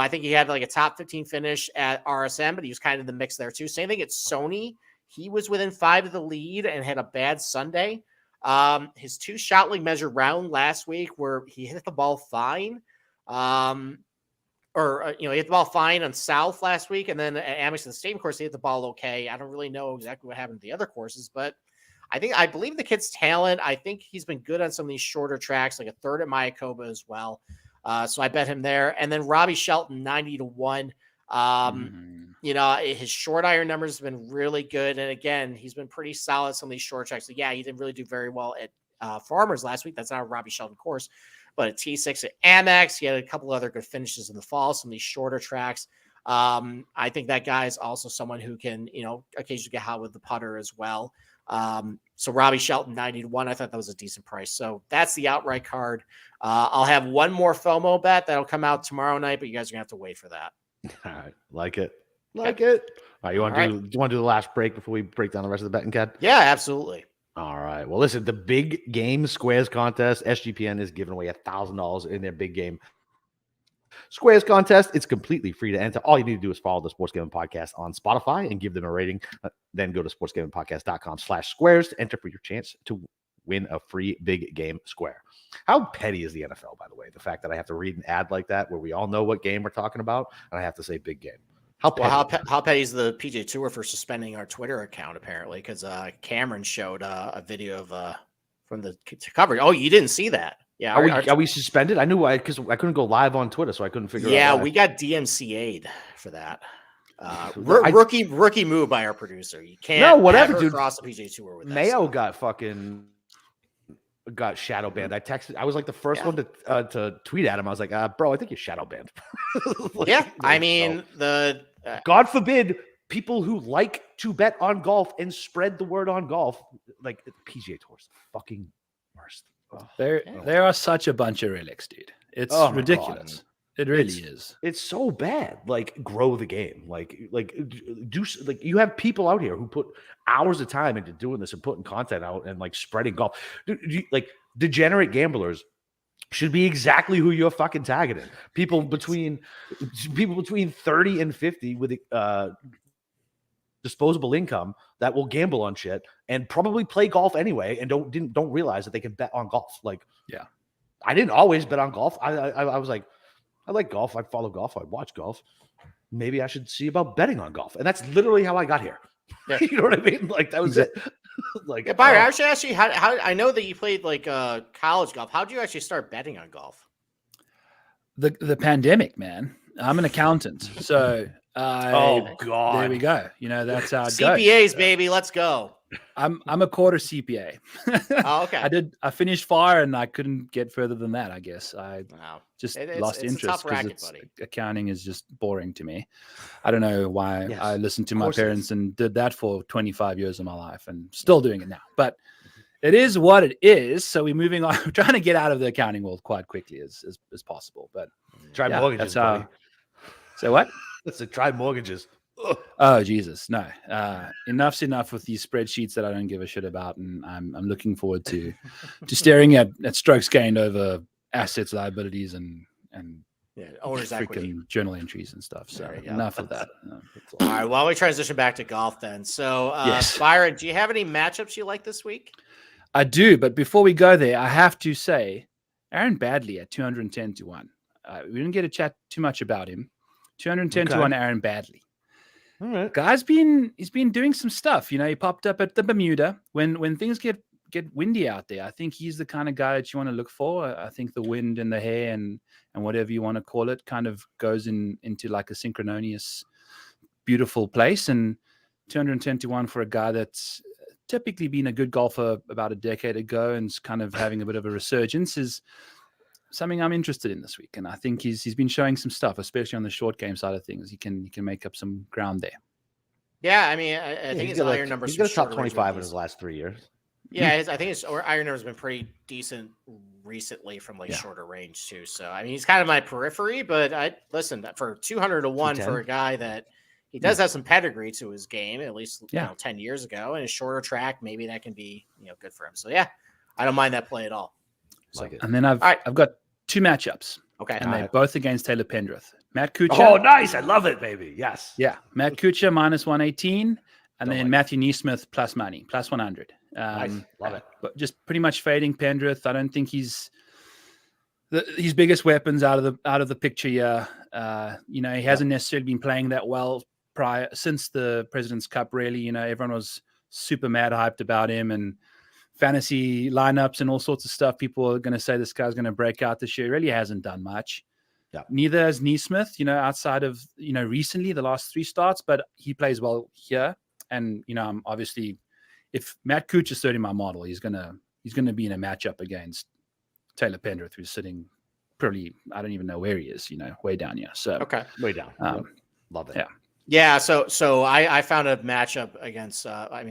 think he had like a top 15 finish at RSM, but he was kind of in the mix there too. Same thing at Sony. He was within 5 of the lead and had a bad Sunday. His 2 shot league measure round last week where he hit the ball fine. He hit the ball fine on South last week. And then at Amex, the same course, he hit the ball okay. I don't really know exactly what happened to the other courses, but I believe the kid's talent. I think he's been good on some of these shorter tracks, like a 3rd at Mayakoba as well. So I bet him there. And then Robbie Shelton, 90 to 1. His short iron numbers have been really good. And again, he's been pretty solid some of these short tracks. So yeah, he didn't really do very well at Farmers last week. That's not a Robbie Shelton course, but at T6 at Amex, he had a couple other good finishes in the fall, some of these shorter tracks. I think that guy is also someone who can, occasionally get hot with the putter as well. So Robbie Shelton, 90 to 1. I thought that was a decent price. So that's the outright card. I'll have one more FOMO bet that'll come out tomorrow night, but you guys are gonna have to wait for that. All right. Like it. All right. Do you want to do the last break before we break down the rest of the betting, Ken? Yeah, absolutely. All right. Well, listen, the big game squares contest, SGPN is giving away $1,000 in their big game squares contest. It's completely free to enter. All you need to do is follow the Sports Gambling Podcast on Spotify and give them a rating. Then go to sportsgamblingpodcast.com/squares to enter for your chance to win a free big game square. How petty is the NFL, by the way? The fact that I have to read an ad like that where we all know what game we're talking about and I have to say big game. How petty is the PGA Tour for suspending our Twitter account, apparently, because Cameron showed a video of from the coverage. Oh, you didn't see that? Yeah. Are we suspended? I knew because I couldn't go live on Twitter, so I couldn't figure out. Yeah, we got DMCA'd for that. Rookie move by our producer. You can't dude. Cross the PGA Tour with that. Mayo got shadow banned. I was like the first one to tweet at him. I was like, bro, I think you're shadow banned. God forbid people who like to bet on golf and spread the word on golf, like the PGA Tour's fucking worst. There are such a bunch of relics, dude. It's ridiculous. It really is. It's so bad. Like, grow the game. Like you have people out here who put hours of time into doing this and putting content out and like spreading golf. Like, degenerate gamblers should be exactly who you're fucking targeting. People between 30 and 50 with disposable income that will gamble on shit and probably play golf anyway and don't realize that they can bet on golf. Like, yeah, I didn't always bet on golf. I was like, I like golf. I follow golf. I watch golf. Maybe I should see about betting on golf. And that's literally how I got here. Yeah. You know what I mean? Like, that was it. Like, yeah, Byron, I should ask you how I know that you played like college golf. How did you actually start betting on golf? The pandemic, man. I'm an accountant, so oh god, there we go. You know, that's how it CPAs, goes. baby, let's go. I'm a quarter CPA. Oh, okay. I finished fire and I couldn't get further than that. I guess I just lost it's interest because accounting is just boring to me. I don't know why I listened to my parents and did that for 25 years of my life and still doing it now. But it is what it is. So we're moving on. We're trying to get out of the accounting world quite quickly as possible. But try mortgages. That's how. So what? Let's try mortgages. Ugh. Oh Jesus, no! Enough's enough with these spreadsheets that I don't give a shit about, and I'm looking forward to staring at strokes gained over assets, liabilities, and owner's equity, journal entries and stuff. So enough of that. All right, well, we transition back to golf then. So, yes. Byron, do you have any matchups you like this week? I do, but before we go there, I have to say, Aaron Badley at 210 to 1. We didn't get to chat too much about him. 210 to 1, Aaron Badley. All right. Guy's he's been doing some stuff. You know, he popped up at the Bermuda when things get windy out there. I think he's the kind of guy that you want to look for. I think the wind and the hair and whatever you want to call it kind of goes into like a synchronous, beautiful place. And 210 to 1 for a guy that's typically been a good golfer about a decade ago and is kind of having a bit of a resurgence is something I'm interested in this week. And I think he's been showing some stuff, especially on the short game side of things. He can make up some ground there. Yeah, I mean, I think his iron numbers. He's got a top 25 in his last 3 years. Yeah, I think his iron numbers have been pretty decent recently from shorter range too. So I mean, he's kind of my periphery, but I listen for 200 to 1 for a guy that he does have some pedigree to his game, at least 10 years ago, and a shorter track, maybe that can be good for him. So yeah, I don't mind that play at all. Like it. And then I've got 2 matchups. Okay. And they're both against Taylor Pendrith. Matt Kuchar. Oh, nice. I love it, baby. Yes. Yeah. Matt Kuchar minus 118. And then Matthew Neesmith plus money, plus 100. Nice. Love it. But just pretty much fading Pendrith. I don't think his biggest weapons out of the picture here. He hasn't necessarily been playing that well since the President's Cup, really. Everyone was super mad hyped about him and fantasy lineups and all sorts of stuff. People are going to say this guy's going to break out this year. He really hasn't done much. Yeah. Neither has Neesmith, outside of, recently the last 3 starts, but he plays well here. And, I'm obviously, if Matt Kuchar is starting my model, he's going to be in a matchup against Taylor Pendrith, who's sitting probably, I don't even know where he is, way down here. So, okay. Way down. Love it. Yeah. Yeah, so I found a matchup against.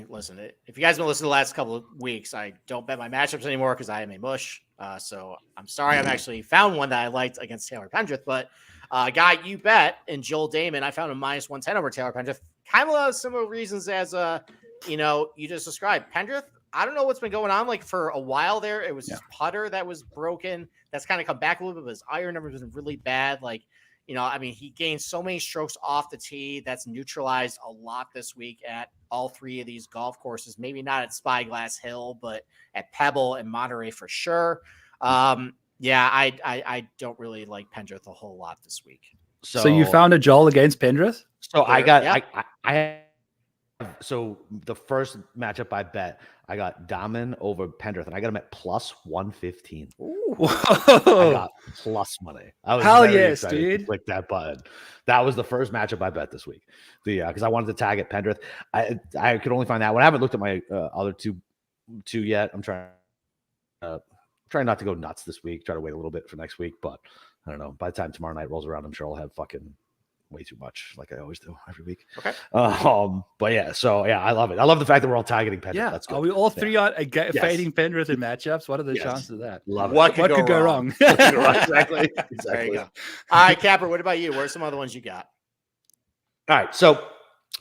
Listen, if you guys have been listening the last couple of weeks, I don't bet my matchups anymore because I am a mush. So I'm sorry, I've actually found one that I liked against Taylor Pendrith, but guy you bet and Joel Damon, I found a minus 110 over Taylor Pendrith. Kind of a lot of similar reasons as you just described. Pendrith, I don't know what's been going on. Like for a while there, it was his putter that was broken. That's kind of come back a little bit, but his iron numbers have been really bad. Like. He gained so many strokes off the tee. That's neutralized a lot this week at all 3 of these golf courses. Maybe not at Spyglass Hill, but at Pebble and Monterey for sure. I don't really like Pendrith a whole lot this week. So you found a Joel against Pendrith? So so the first matchup I bet, I got Dahmen over Pendrith, and I got him at plus 115. Whoa. I got plus money. I was Hell very yes, excited dude. to click that button. That was the first matchup I bet this week. Because I wanted to tag at Pendrith. I could only find that one. I haven't looked at my other two yet. I'm trying not to go nuts this week. Try to wait a little bit for next week, but I don't know. By the time tomorrow night rolls around, I'm sure I'll have fucking way too much, like I always do every week. Okay. But yeah, so yeah, I love it. I love the fact that we're all targeting Pendrith. Yeah. That's good. Are we all 3 on fading Pendrith in matchups? What are the chances of that? Love it. What could go wrong? Exactly. There you go. All right, Capper, what about you? What are some other ones you got? All right, so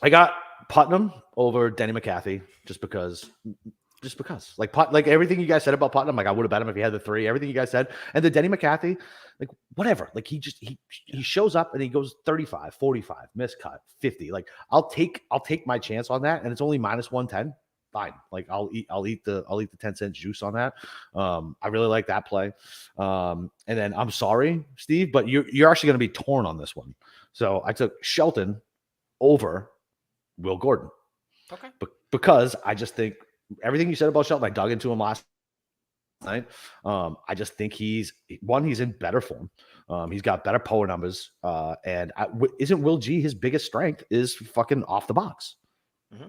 I got Putnam over Denny McCarthy just because just because, like everything you guys said about Putnam, like I would have bet him if he had the 3. Everything you guys said, and the Denny McCarthy, like whatever. Like he shows up and he goes 35, 45, miscut, 50. Like I'll take my chance on that, and it's only minus 110. Fine. Like I'll eat the 10-cent juice on that. I really like that play. And then I'm sorry, Steve, but you're actually going to be torn on this one. So I took Shelton over Will Gordon. Okay. Because I just think everything you said about Shelton, I dug into him last night. I just think he's in better form. He's got better power numbers. And isn't Will G his biggest strength is fucking off the box? Mm-hmm.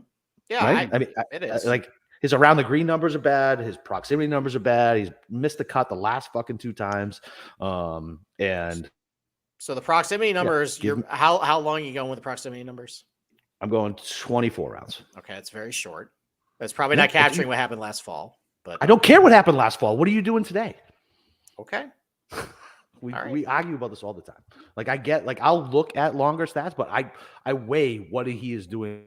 Yeah, right? I mean, it is. Like his around the green numbers are bad. His proximity numbers are bad. He's missed the cut the last fucking 2 times. And so the proximity numbers, how long are you going with the proximity numbers? I'm going 24 rounds. Okay, it's very short. That's probably not capturing what happened last fall. But I don't care what happened last fall. What are you doing today? Okay. We argue about this all the time. Like I get, like I'll look at longer stats, but I weigh what he is doing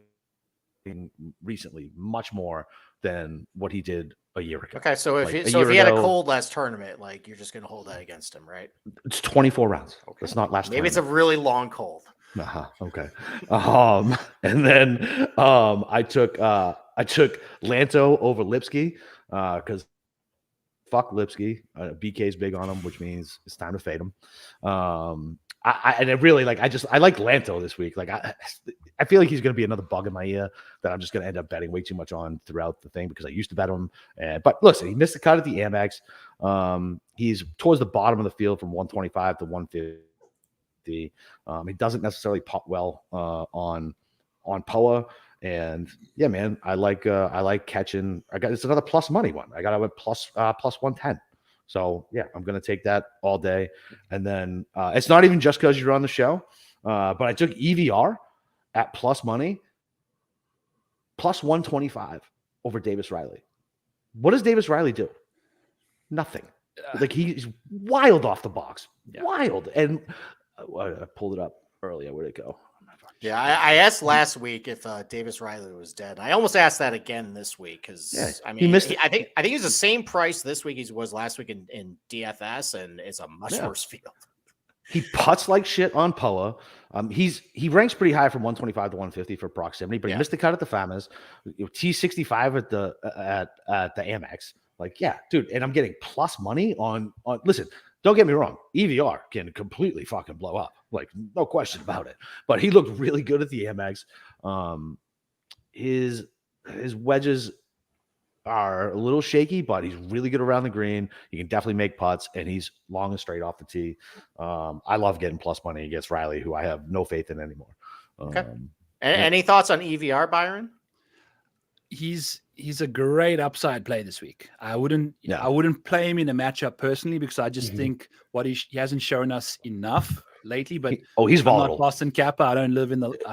recently much more than what he did a year ago. Okay, so if he had a cold last tournament, like you're just going to hold that against him, right? It's 24 rounds. Okay. It's not last. Maybe it's a really long cold. Okay. And then I took Lanto over Lipsky because fuck Lipsky. BK's big on him, which means it's time to fade him. I like Lanto this week. Like I feel like he's going to be another bug in my ear that I'm just going to end up betting way too much on throughout the thing because I used to bet him. But listen, he missed the cut at the Amex. He's towards the bottom of the field from 125 to 150. He doesn't necessarily pop well on POA. And yeah, man, I like catching. It's another plus money one. I got to plus 110. So yeah, I'm gonna take that all day. And then it's not even just because you're on the show, but I took EVR at plus money, plus 125 over Davis Riley. What does Davis Riley do? Nothing. Like he's wild off the box, wild. And I pulled it up earlier. Where'd it go? Yeah, I asked last week if Davis Riley was dead. I almost asked that again this week because I mean, I think he's the same price this week as he was last week in DFS, and it's a much worse field. He putts like shit on POA. He ranks pretty high from 125 to 150 for proximity, but he missed the cut at the FAMAs. T65 at the Amex. Like, yeah, dude, and I'm getting plus money on. Listen, don't get me wrong. EVR can completely fucking blow up. Like, no question about it. But he looked really good at the Amex. His wedges are a little shaky, but he's really good around the green. He can definitely make putts, and he's long and straight off the tee. I love getting plus money against Riley, who I have no faith in anymore. Okay. Any thoughts on EVR, Byron? He's a great upside play this week. I wouldn't play him in a matchup personally because I just think what he hasn't shown us enough lately. But he's volatile. I'm not Boston Kappa. I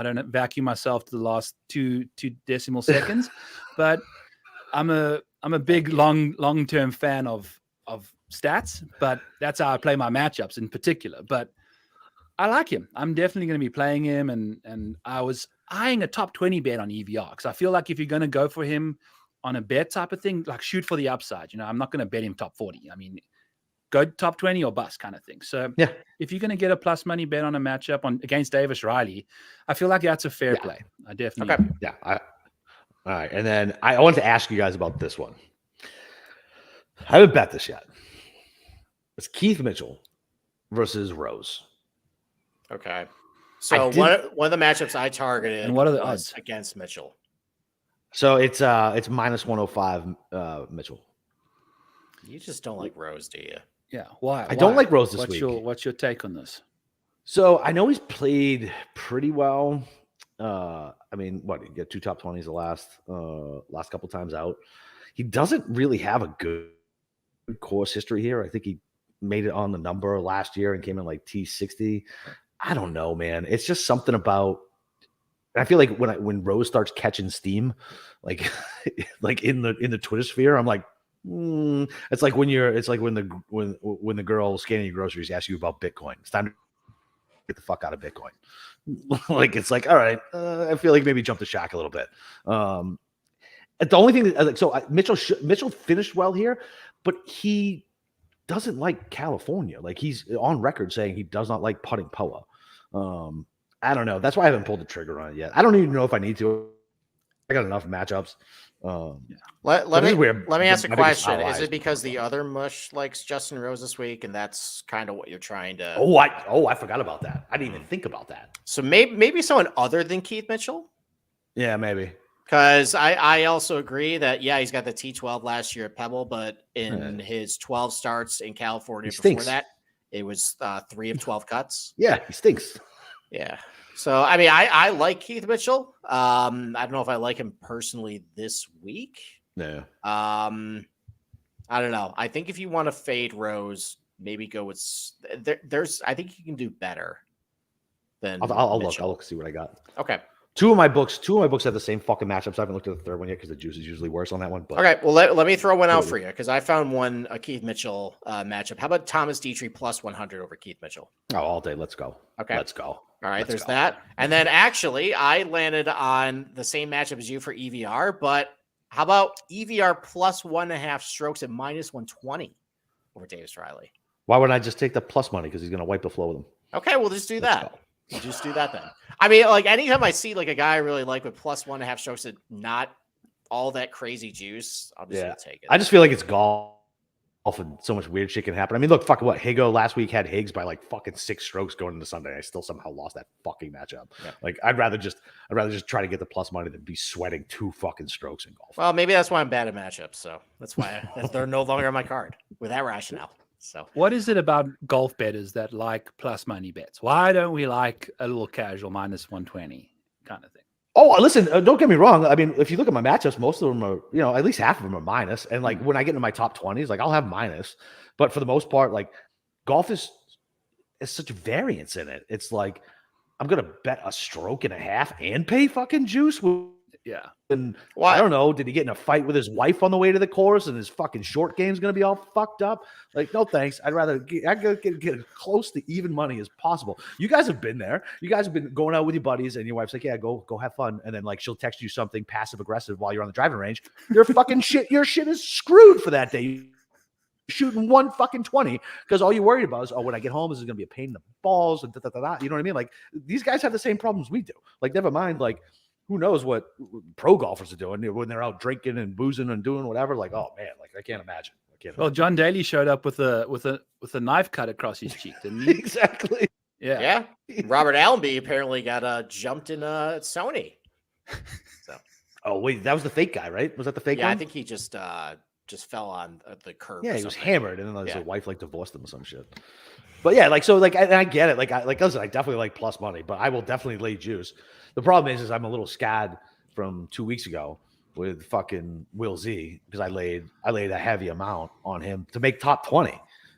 don't vacuum myself to the last two decimal seconds. But I'm a big long-term fan of stats, but that's how I play my matchups in particular. But I like him. I'm definitely going to be playing him, and I was eyeing a top 20 bet on EVR because I feel like if you're going to go for him on a bet type of thing, like shoot for the upside. I'm not going to bet him top 40. I mean, go top 20 or bust kind of thing. So yeah, if you're going to get a plus money bet on a matchup against Davis Riley, I feel like that's a fair play. I definitely do. Yeah. All right. And then I want to ask you guys about this one. I haven't bet this yet. It's Keith Mitchell versus Rose. Okay. So one of the matchups I targeted, and what are the odds against Mitchell? So it's minus 105 Mitchell. You just don't like Rose, do you? Yeah. Why? I don't like Rose this week. What's your take on this? So I know he's played pretty well. I mean, he got 2 top 20s the last couple times out. He doesn't really have a good course history here. I think he made it on the number last year and came in like T60. I don't know, man. It's just something about. I feel like when Rose starts catching steam, like in the Twitter sphere, I'm like, it's like when the girl scanning your groceries asks you about Bitcoin. It's time to get the fuck out of Bitcoin. Like it's like, all right, I feel like maybe jump the shack a little bit. The only thing Mitchell finished well here, but he doesn't like California. Like he's on record saying he does not like putting POA. I don't know. That's why I haven't pulled the trigger on it yet. I don't even know if I need to. I got enough matchups. Let me ask a question. Is it because the other mush likes Justin Rose this week, and that's kind of what you're trying to? I forgot about that. I didn't even think about that. So maybe someone other than Keith Mitchell. Yeah, maybe. Because I also agree that he's got the T12 last year at Pebble, but in his 12 starts in California before that, it was 3 of 12 cuts. Yeah, he stinks. Yeah. So, I mean, I like Keith Mitchell. I don't know if I like him personally this week. Yeah. I don't know. I think if you want to fade Rose, maybe go with I think you can do better than I'll look, see what I got. Okay. Two of my books have the same fucking matchups. I haven't looked at the third one yet because the juice is usually worse on that one. But okay, well let me throw one out for you because I found a Keith Mitchell matchup. How about Thomas Dietrich plus 100 over Keith Mitchell? Oh, all day. Let's go. Okay, let's go. All right, there's that. And then actually, I landed on the same matchup as you for EVR, but how about EVR plus 1.5 strokes at minus 120 over Davis Riley? Why wouldn't I just take the plus money because he's going to wipe the flow with him? Okay, we'll just do that. We'll just do that then. I mean, like anytime I see like a guy I really like with plus 1.5 strokes at not all that crazy juice, I'm just gonna take it. I just feel like it's golf and so much weird shit can happen. I mean, look, Higo last week had Higgs by like fucking 6 strokes going into Sunday. I still somehow lost that fucking matchup. Yeah. Like I'd rather just try to get the plus money than be sweating 2 fucking strokes in golf. Well, maybe that's why I'm bad at matchups. So that's why they're no longer on my card with that rationale. So what is it about golf bettors that like plus money bets? Why don't we like a little casual minus 120 kind of thing? Oh, listen, don't get me wrong. I mean, if you look at my matchups, most of them are, at least half of them are minus. And like when I get into my top 20s, like I'll have minus. But for the most part, like golf is such variance in it. It's like I'm gonna bet a stroke and a half and pay fucking juice. Yeah. And I don't know. Did he get in a fight with his wife on the way to the course and his fucking short game's going to be all fucked up? Like, no, thanks. I'd rather get as close to even money as possible. You guys have been there. You guys have been going out with your buddies and your wife's like, yeah, go have fun. And then like, she'll text you something passive aggressive while you're on the driving range. Your fucking shit, your shit is screwed for that day. You're shooting 1 fucking 20 because all you're worried about is, when I get home, this is going to be a pain in the balls and you know what I mean? Like these guys have the same problems we do. Like, never mind, like, who knows what pro golfers are doing when they're out drinking and boozing and doing whatever? Like, oh man, like I can't imagine. Well, John Daly showed up with a knife cut across his cheek, didn't he? Exactly. Yeah. Robert Allenby apparently got jumped in Sony. So. Oh wait, that was the fake guy, right? Was that the fake one? Yeah, I think he just fell on the curb. Yeah, he was hammered, and then his wife like divorced him or some shit. But yeah, like so, like I get it. Listen, I definitely like plus money, but I will definitely lay juice. The problem is I'm a little scad from 2 weeks ago with fucking Will Z because I laid a heavy amount on him to make top 20,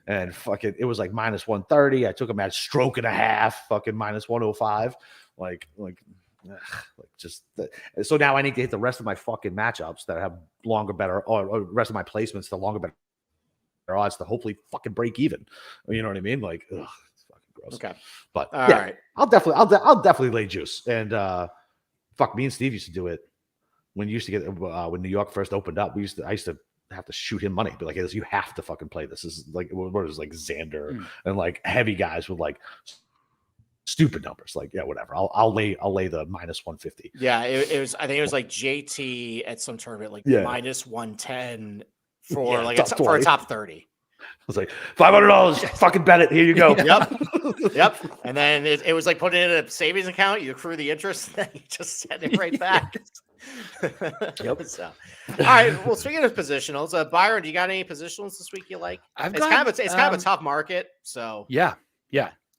and fucking it was like minus 130. I took him at stroke and a half, fucking minus 105, so now I need to hit the rest of my fucking matchups that have longer, better, or rest of my placements, the longer, better odds to hopefully fucking break even. You know what I mean? Like, ugh, it's fucking gross. Okay, but all right, I'll definitely lay juice. And me and Steve used to do it when you used to get when New York first opened up. I used to have to shoot him money, be like, hey, you have to fucking play this. This is like what is like Xander and like heavy guys with like stupid numbers. Like, yeah, whatever. I'll lay the minus 150. Yeah, it was. I think it was like JT at some tournament, like minus 110 for like for a top 30. I was like, $500, fucking bet it. Here you go. Yep. And then it was like putting it in a savings account. You accrue the interest, and then you just send it right back. Yep. So, all right. Well, speaking of positionals, Byron, do you got any positionals this week you like? It's kind of a tough market. So yeah,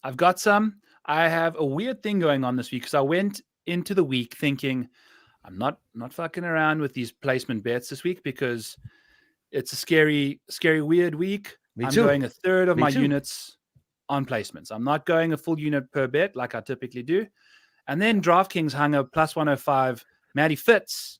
I've got some. I have a weird thing going on this week because I went into the week thinking I'm not fucking around with these placement bets this week because it's a scary, weird week. I'm going a third of my units on placements. I'm not going a full unit per bet like I typically do. And then DraftKings hung a plus 105 Matty Fitz.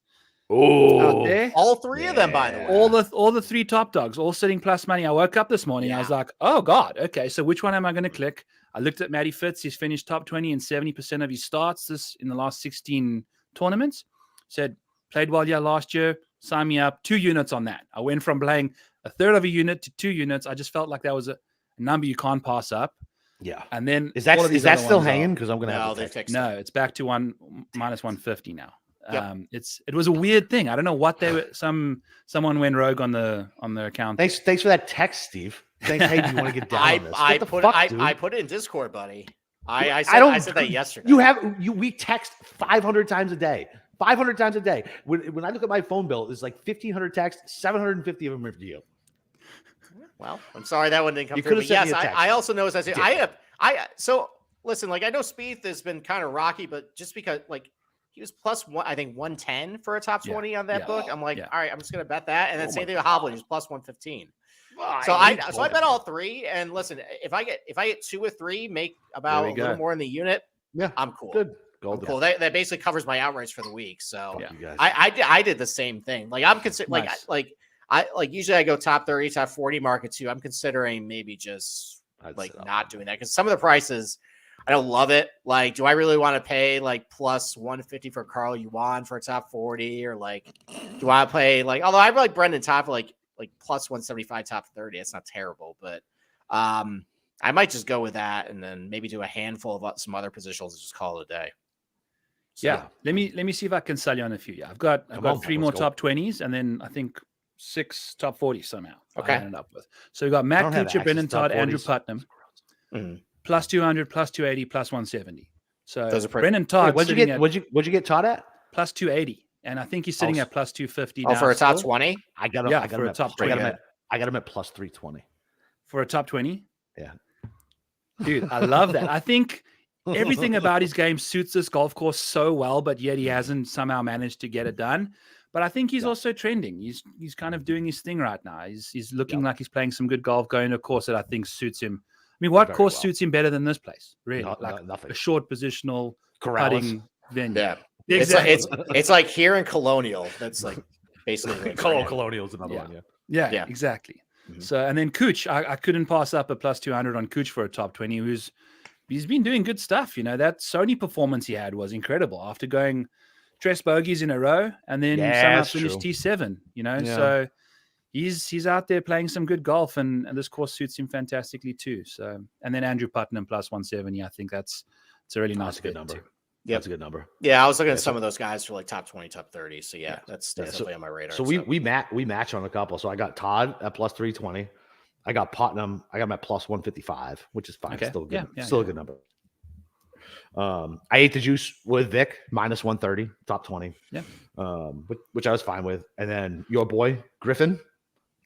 Oh, all three of them, by the way. All the 3 top dogs, all sitting plus money. I woke up this morning. I was like, oh God, okay. So which one am I going to click? I looked at Matty Fitz. He's finished top 20 in 70% of his starts in the last 16 tournaments. Said played well last year. sign me up. 2 units on that. I went from playing a third of a unit to 2 units. I just felt like that was a number you can't pass up. Yeah. And then is that still hanging? Because I'm going to have to text. No, it's back to minus 150 now. Yep. It was a weird thing. I don't know what they were. Someone went rogue on their account. Thanks for that text, Steve. Thanks. Hey, do you want to get down on this? I put it in Discord, buddy. I said that yesterday. We text 500 times a day. 500 times a day. When I look at my phone bill, it's like 1,500 texts. 750 of them are for you. Well, I'm sorry that one didn't come through. But yes, I also noticed. So listen, like I know Spieth has been kind of rocky, but just because like he was plus one, I think 110 for a top 20 on that book. I'm like, all right, I'm just gonna bet that, and then same thing with Hovland, he's plus 115. So I bet all 3. And listen, if I get 2 or 3, make about a little more in the unit. Yeah, I'm cool. Good. I'm cool. That basically covers my outrights for the week. So I did the same thing. Like I'm considering like usually I go top 30, top 40 market too. I'm considering maybe just not doing that because some of the prices I don't love it. Like, do I really want to pay like plus 150 for Carl Yuan for a top 40, or like do I play like? Although I like Brendan top like plus 175 top 30. It's not terrible, but I might just go with that and then maybe do a handful of some other positions and just call it a day. So, let me see if I can sell you on a few. Yeah, I've got 3 more top 20s and then I think 6 top 40s somehow. Okay. I ended up with. So we got Matt Kuchar, Brendan Todd, Andrew Putnam, plus 200, plus 280, plus 170. So those are Brendan Todd. What'd you get Todd at? Plus 280, and I think he's sitting at plus 250. Oh, for a top 20? I got him. Yeah, for a top 20. I got him at plus 320. For a top 20? Yeah. Dude, I love that. I think everything about his game suits this golf course so well, but yet he hasn't somehow managed to get it done. But I think he's also trending. He's kind of doing his thing right now. He's looking like he's playing some good golf, going to a course that I think suits him. I mean, what course suits him better than this place? Really? Nothing. A short positional putting venue. Yeah. Exactly. It's like here in Colonial. That's like basically Colonial is another one. Yeah, exactly. Mm-hmm. So, and then Cooch, I couldn't pass up a plus 200 on Cooch for a top 20. He's been doing good stuff. You know, that Sony performance he had was incredible after going Tres bogeys in a row and then somehow finished T7. You know, so he's out there playing some good golf, and this course suits him fantastically too. So, and then Andrew Putnam plus 170. I think it's a really nice good number. Yeah, that's a good number. Yeah, I was looking at some of those guys for like top 20, top 30. So that's definitely on my radar. So we match on a couple. So I got Todd at plus 320. I got Putnam. I got him at plus 155, which is fine. Still good. Still a good number. I ate the juice with Vic minus 130, top 20. Yeah. Which I was fine with. And then your boy Griffin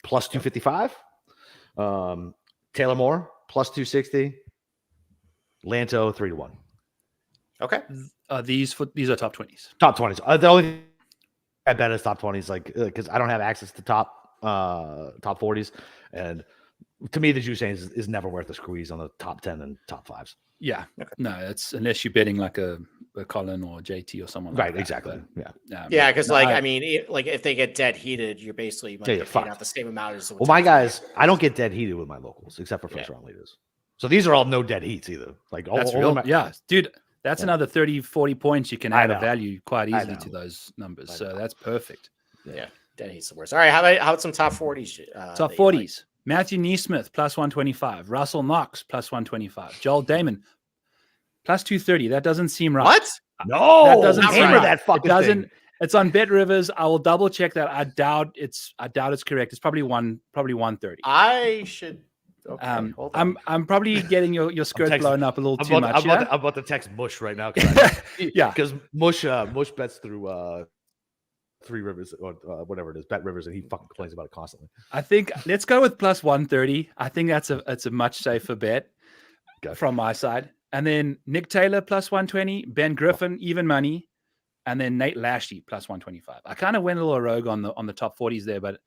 plus 255. Taylor Moore plus 260. Lanto 3-1. Okay. These are top 20s. Top 20s. The only thing I bet is top 20s, like because I don't have access to top 40s, and to me the juice is never worth a squeeze on the top 10 and top 5s. Yeah. Okay. No, it's unless you're betting like a Colin or JT or someone. Right. Like exactly. But, yeah. Because I mean, if they get dead heated, you're basically paid out the same amount as. Well, my guys, I don't get dead heated with my locals except for first round leaders. So these are all no dead heats either. Like that's real. Dude. That's another 30, 40 points you can add a value quite easily to those numbers. So that's perfect. Yeah. Dead heat's the worst. All right. How about some top 40s? Top 40s. Like? Matthew Neesmith plus 125. Russell Knox plus 125. Joel Damon plus 230. That doesn't seem right. What? No. That doesn't seem right. That fucking thing. It's on Bet Rivers. I will double check that. I doubt it's correct. It's probably 130. I should. Okay, I'm probably getting your skirt blown up a little too much. I'm about to text Mush right now. Because Mush bets through Three Rivers or whatever it is, Bet Rivers, and he fucking complains about it constantly. I think let's go with plus 130. I think that's a much safer bet from my side. And then Nick Taylor plus 120, Ben Griffin even money, and then Nate Lashley plus 125. I kind of went a little rogue on the top 40s there, but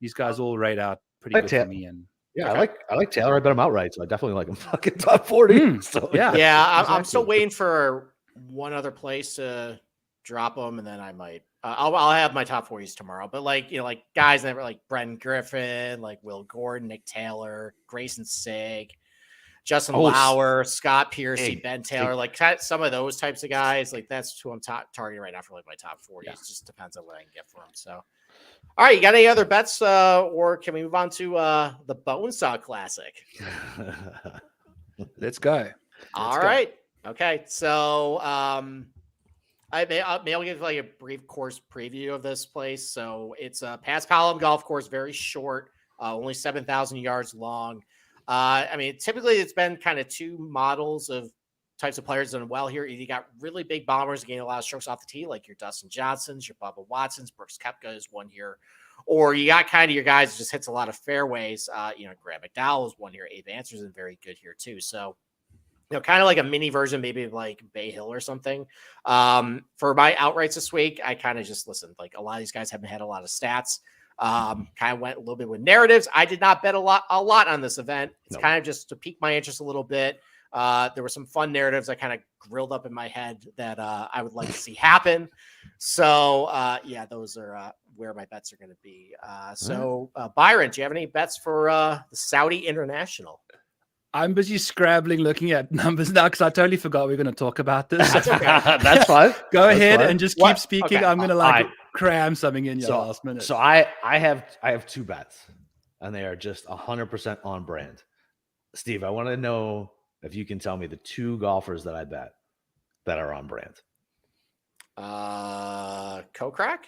these guys all rate out pretty good for me. And I like Taylor. I bet him outright, so I definitely like him fucking top 40. So I'm still waiting for one other place to drop them, and then I might I'll have my top 40s tomorrow. But like guys that were like Brendan Griffin, like Will Gordon, Nick Taylor, Grayson Sigg, Justin Lauer, Scott Piercy, Ben Taylor, like some of those types of guys. Like that's who I'm targeting right now for like my top 40. Yeah. It just depends on what I can get for them. So, all right, you got any other bets, or can we move on to the Bonesaw Classic? Let's go. All right. Okay. So I'll give like a brief course preview of this place. So it's a Pass Column golf course, very short, only 7,000 yards long. I mean, typically it's been kind of two models of types of players done well here. You got really big bombers getting a lot of strokes off the tee, like your Dustin Johnsons, your Bubba Watsons, Brooks Koepka is one here. Or you got kind of your guys that just hits a lot of fairways. Graham McDowell is one here. Abe Answers is very good here too. So, kind of like a mini version, maybe like Bay Hill or something. For my outrights this week, I kind of just listened. Like a lot of these guys haven't had a lot of stats. Kind of went a little bit with narratives. I did not bet a lot on this event. It's kind of just to pique my interest a little bit. There were some fun narratives I kind of grilled up in my head that I would like to see happen. So those are where my bets are going to be. Byron, do you have any bets for the Saudi International? I'm busy scrabbling, looking at numbers now because I totally forgot we were going to talk about this. That's okay. That's fine. Go That's ahead fine. and just keep speaking. Okay. I'm going to cram something in your last minute. So I have two bets, and they are just 100% on brand. Steve, I want to know if you can tell me the two golfers that I bet that are on brand. Kokrak?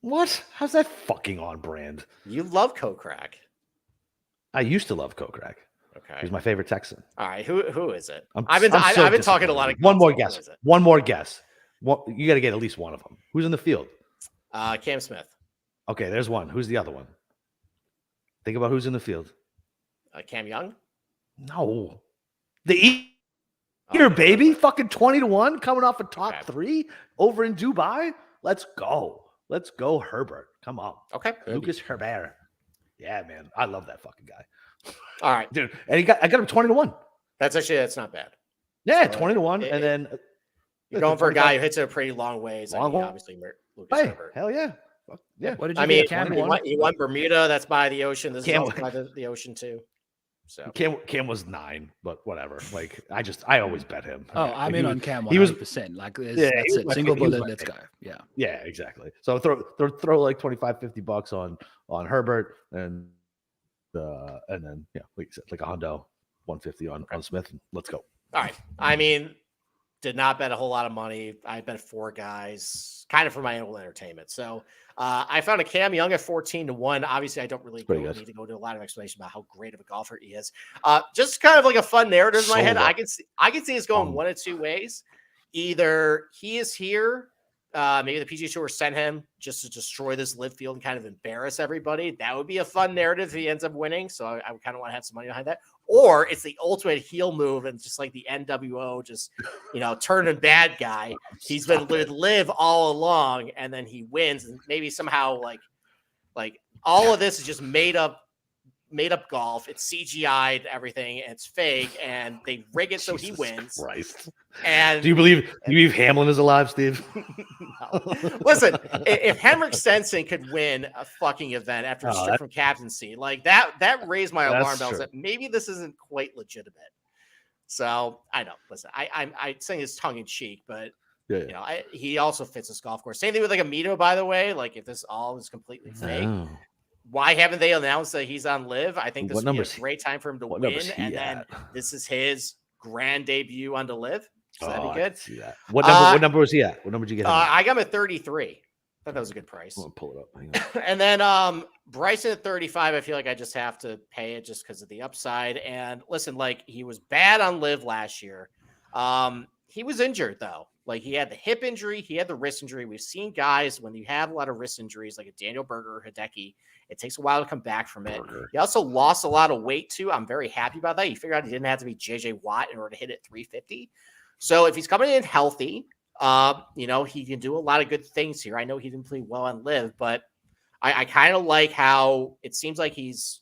What? How's that fucking on brand? You love Kokrak. I used to love Kokrak. Okay. He's my favorite Texan. All right. Who is it? I've been talking a lot of. One more guess. You got to get at least one of them. Who's in the field? Cam Smith. Okay, there's one. Who's the other one? Think about who's in the field. Cam Young? No. The Eater, baby. Fucking 20-1 coming off a top 3 over in Dubai. Let's go. Let's go, Herbert. Come on. Okay. Lucas Herbert. Yeah, man. I love that fucking guy. All right. Dude. And I got him 20-1. That's not bad. Yeah, so 20-1. And then you're going for a guy who hits it a pretty long ways. Obviously, Lucas Herbert. Hell yeah. Yeah. What did you get? He won Bermuda. That's by the ocean. This is also by the ocean too. So Cam was 9, but whatever. Like I always bet him. Oh, I'm in on Cam 100%. He was that's it. Single bullet. Let's go. Yeah. Yeah, exactly. So throw like $25-$50 on Herbert and then like you said, like a Hondo 150 on Smith. Let's go. All right. I mean, did not bet a whole lot of money. I bet 4 guys, kind of for my own entertainment. So I found a Cam Young at 14-1. Obviously, I don't really need to go to a lot of explanation about how great of a golfer he is. Just kind of like a fun narrative in my head. I can see this going one of two ways. Either he is here, maybe the PGA Tour sent him just to destroy this live field and kind of embarrass everybody. That would be a fun narrative if he ends up winning. So I would kind of want to have some money behind that. Or it's the ultimate heel move and just like the NWO, just, turning bad guy. He's been with live all along and then he wins. And maybe somehow like all of this is just made up golf. It's CGI'd everything. And it's fake, and they rig it so he wins. Christ. And do you believe Hamlin is alive, Steve? No. Listen, if Henrik Stenson could win a fucking event after stripped from captaincy, like that raised my alarm bells that maybe this isn't quite legitimate. So I know. Listen, I'm saying this tongue in cheek, but he also fits this golf course. Same thing with like Amito, by the way. Like if this all is completely fake. Why haven't they announced that he's on live? I think this would be a great time for him to win. And then this is his grand debut on the live. So that'd be good. See that. What number was he at? What number did you get him I got him at 33. I thought that was a good price. I'll pull it up. Hang on. And then Bryson at 35. I feel like I just have to pay it just because of the upside. And listen, like he was bad on live last year. He was injured though. Like he had the hip injury, he had the wrist injury. We've seen guys when you have a lot of wrist injuries, like a Daniel Berger or Hideki, it takes a while to come back from it. He also lost a lot of weight too. I'm very happy about that. He figured out he didn't have to be JJ Watt in order to hit it 350. So if he's coming in healthy, he can do a lot of good things here. I know he didn't play well on live, but I kind of like how it seems like he's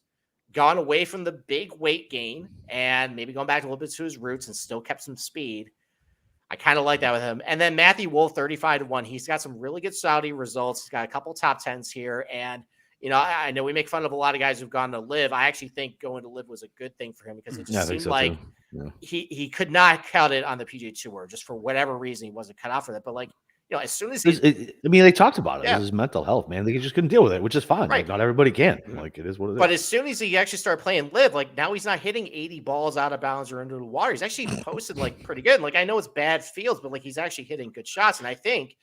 gone away from the big weight gain and maybe going back a little bit to his roots and still kept some speed. I kind of like that with him. And then Matthew Wolff, 35-1. He's got some really good Saudi results. He's got a couple top 10s here. And, I know we make fun of a lot of guys who've gone to live. I actually think going to live was a good thing for him because it just seemed like he could not count it on the PGA Tour just for whatever reason. He wasn't cut out for that. But like, as soon as they talked about it. It was his mental health, man. They just couldn't deal with it, which is fine. Right. Like, not everybody can. Like, it is what it is. But as soon as he actually started playing live, like now he's not hitting 80 balls out of bounds or into the water. He's actually posted like pretty good. Like, I know it's bad fields, but like he's actually hitting good shots. And I think,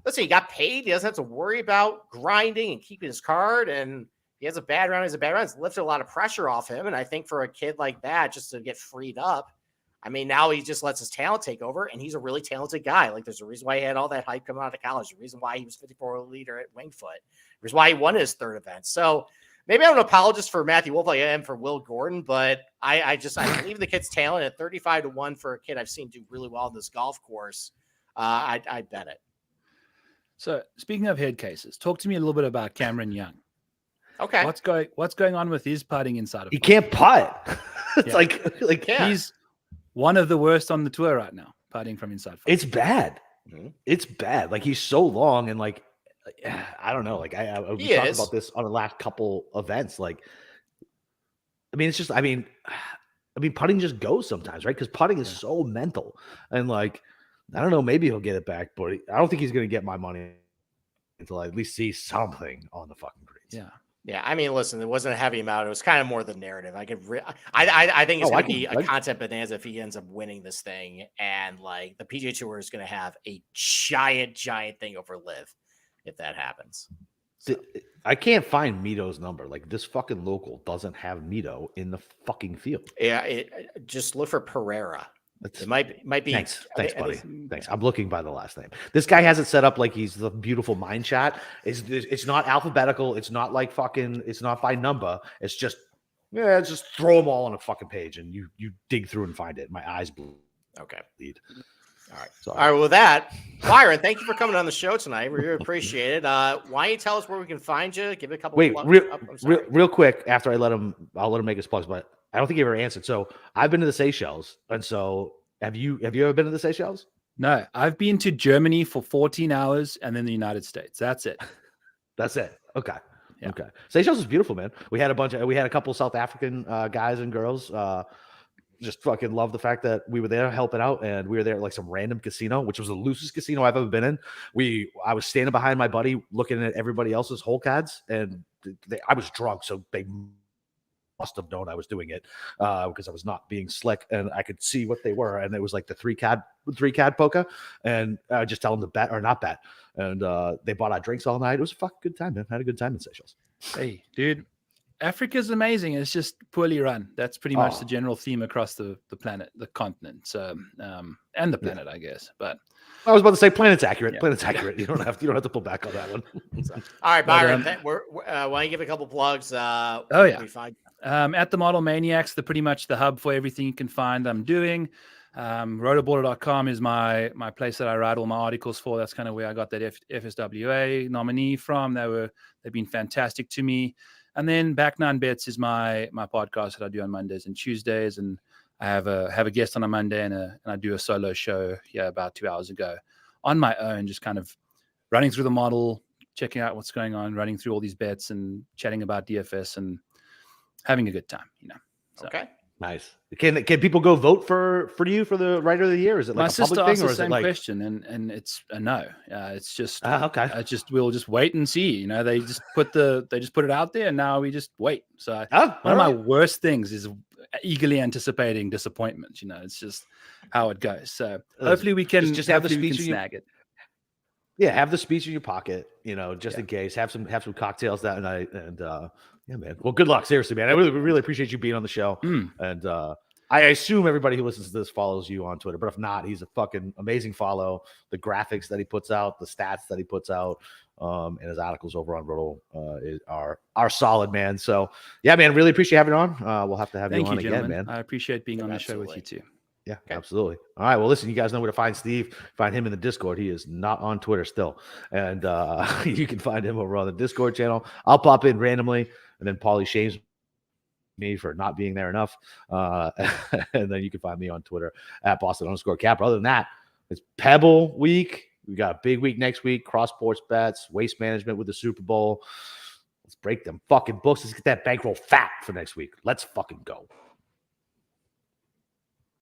listen, he got paid. He doesn't have to worry about grinding and keeping his card. And he has a bad round. It's lifted a lot of pressure off him. And I think for a kid like that, just to get freed up, I mean, now he just lets his talent take over, and he's a really talented guy. Like, there's a reason why he had all that hype coming out of college. The reason why he was 54 leader at Winged Foot. There's why he won his third event. So maybe I'm an apologist for Matthew Wolff like I am for Will Gordon, but I believe the kid's talent at 35-1 for a kid I've seen do really well in this golf course. I bet it. So speaking of head cases, talk to me a little bit about Cameron Young. Okay. What's going on with his putting inside of he can't putt. It's like he's one of the worst on the tour right now, putting from inside. It's bad. It's bad. Like, he's so long, and like, I don't know. Like, I was talking about this on the last couple events. Like, I mean, it's just, I mean, putting just goes sometimes, right? Because putting is so mental, and like, I don't know, maybe he'll get it back, but I don't think he's going to get my money until I at least see something on the fucking greens. Yeah, I mean, listen, it wasn't a heavy amount. It was kind of more the narrative. I think it's going to be a content bonanza if he ends up winning this thing. And like, the PGA Tour is going to have a giant thing over live if that happens. So. I can't find Mito's number. Like, this fucking local doesn't have Mito in the fucking field. Yeah, just look for Pereira. It might be. Thanks, buddy. Thanks. I'm looking by the last name. This guy has it set up like he's the beautiful mind chat. It's not alphabetical. It's not like fucking. It's not by number. It's just just throw them all on a fucking page, and you dig through and find it. My eyes bleed. Okay. All right. Sorry. All right. Well, with that, Byron, thank you for coming on the show tonight. We really appreciate it. Why don't you tell us where we can find you? Give it a couple. Wait, real quick. After I'll let him make his plugs, but I don't think he ever answered. So I've been to the Seychelles, and so have you ever been to the Seychelles? No, I've been to Germany for 14 hours, and then the United States. That's it. That's it. Okay. Yeah. Okay. Seychelles is beautiful, man. We had a couple of South African guys and girls. Just fucking love the fact that we were there helping out, and we were there at like some random casino, which was the loosest casino I've ever been in. I was standing behind my buddy looking at everybody else's hole cards, and I was drunk, so they must have known I was doing it because I was not being slick, and I could see what they were, and it was like the three card poker, and I just tell them to bet or not bet, and they bought our drinks all night. It was a fucking good time, man. I had a good time in Seychelles. Hey, dude, Africa's amazing. It's just poorly run. That's pretty much the general theme across the planet, the continent, and the planet, I guess. But I was about to say planet's accurate. Planet's accurate. You don't have to pull back on that one. So, all right, Byron. Why don't you give a couple plugs? At the Model Maniacs, pretty much the hub for everything you can find I'm doing. Rotoborder.com is my place that I write all my articles for. That's kind of where I got that FSWA nominee from. They've been fantastic to me. And then Back Nine Bets is my podcast that I do on Mondays and Tuesdays, and I have a guest on a Monday and I do a solo show about 2 hours ago on my own, just kind of running through the model, checking out what's going on, running through all these bets and chatting about DFS and having a good time, So. Okay. Nice. Can people go vote for you for the writer of the year? Is it like my a public sister thing, asked or the is same it like question, and it's a no. It's just okay. We'll just wait and see. They just put it out there, and now we just wait. So one of my worst things is eagerly anticipating disappointment. It's just how it goes. So hopefully we can just have the speech and snag it. Yeah, have the speech in your pocket, just in case. Have some cocktails that night, and yeah, man. Well, good luck, seriously, man. I really appreciate you being on the show, and I assume everybody who listens to this follows you on Twitter, but if not, he's a fucking amazing follow. The graphics that he puts out, the stats that he puts out, and his articles over on Roto are solid, man. So yeah, man, really appreciate having you on. We'll have to have you on again, man. I appreciate being on the show with you too. Yeah, absolutely. All right. Well, listen, you guys know where to find Steve. Find him in the Discord. He is not on Twitter still. And you can find him over on the Discord channel. I'll pop in randomly, and then Paulie shames me for not being there enough. And then you can find me on Twitter at Boston_Cap. Other than that, it's Pebble week. We got a big week next week. Cross sports bets, waste management with the Super Bowl. Let's break them fucking books. Let's get that bankroll fat for next week. Let's fucking go.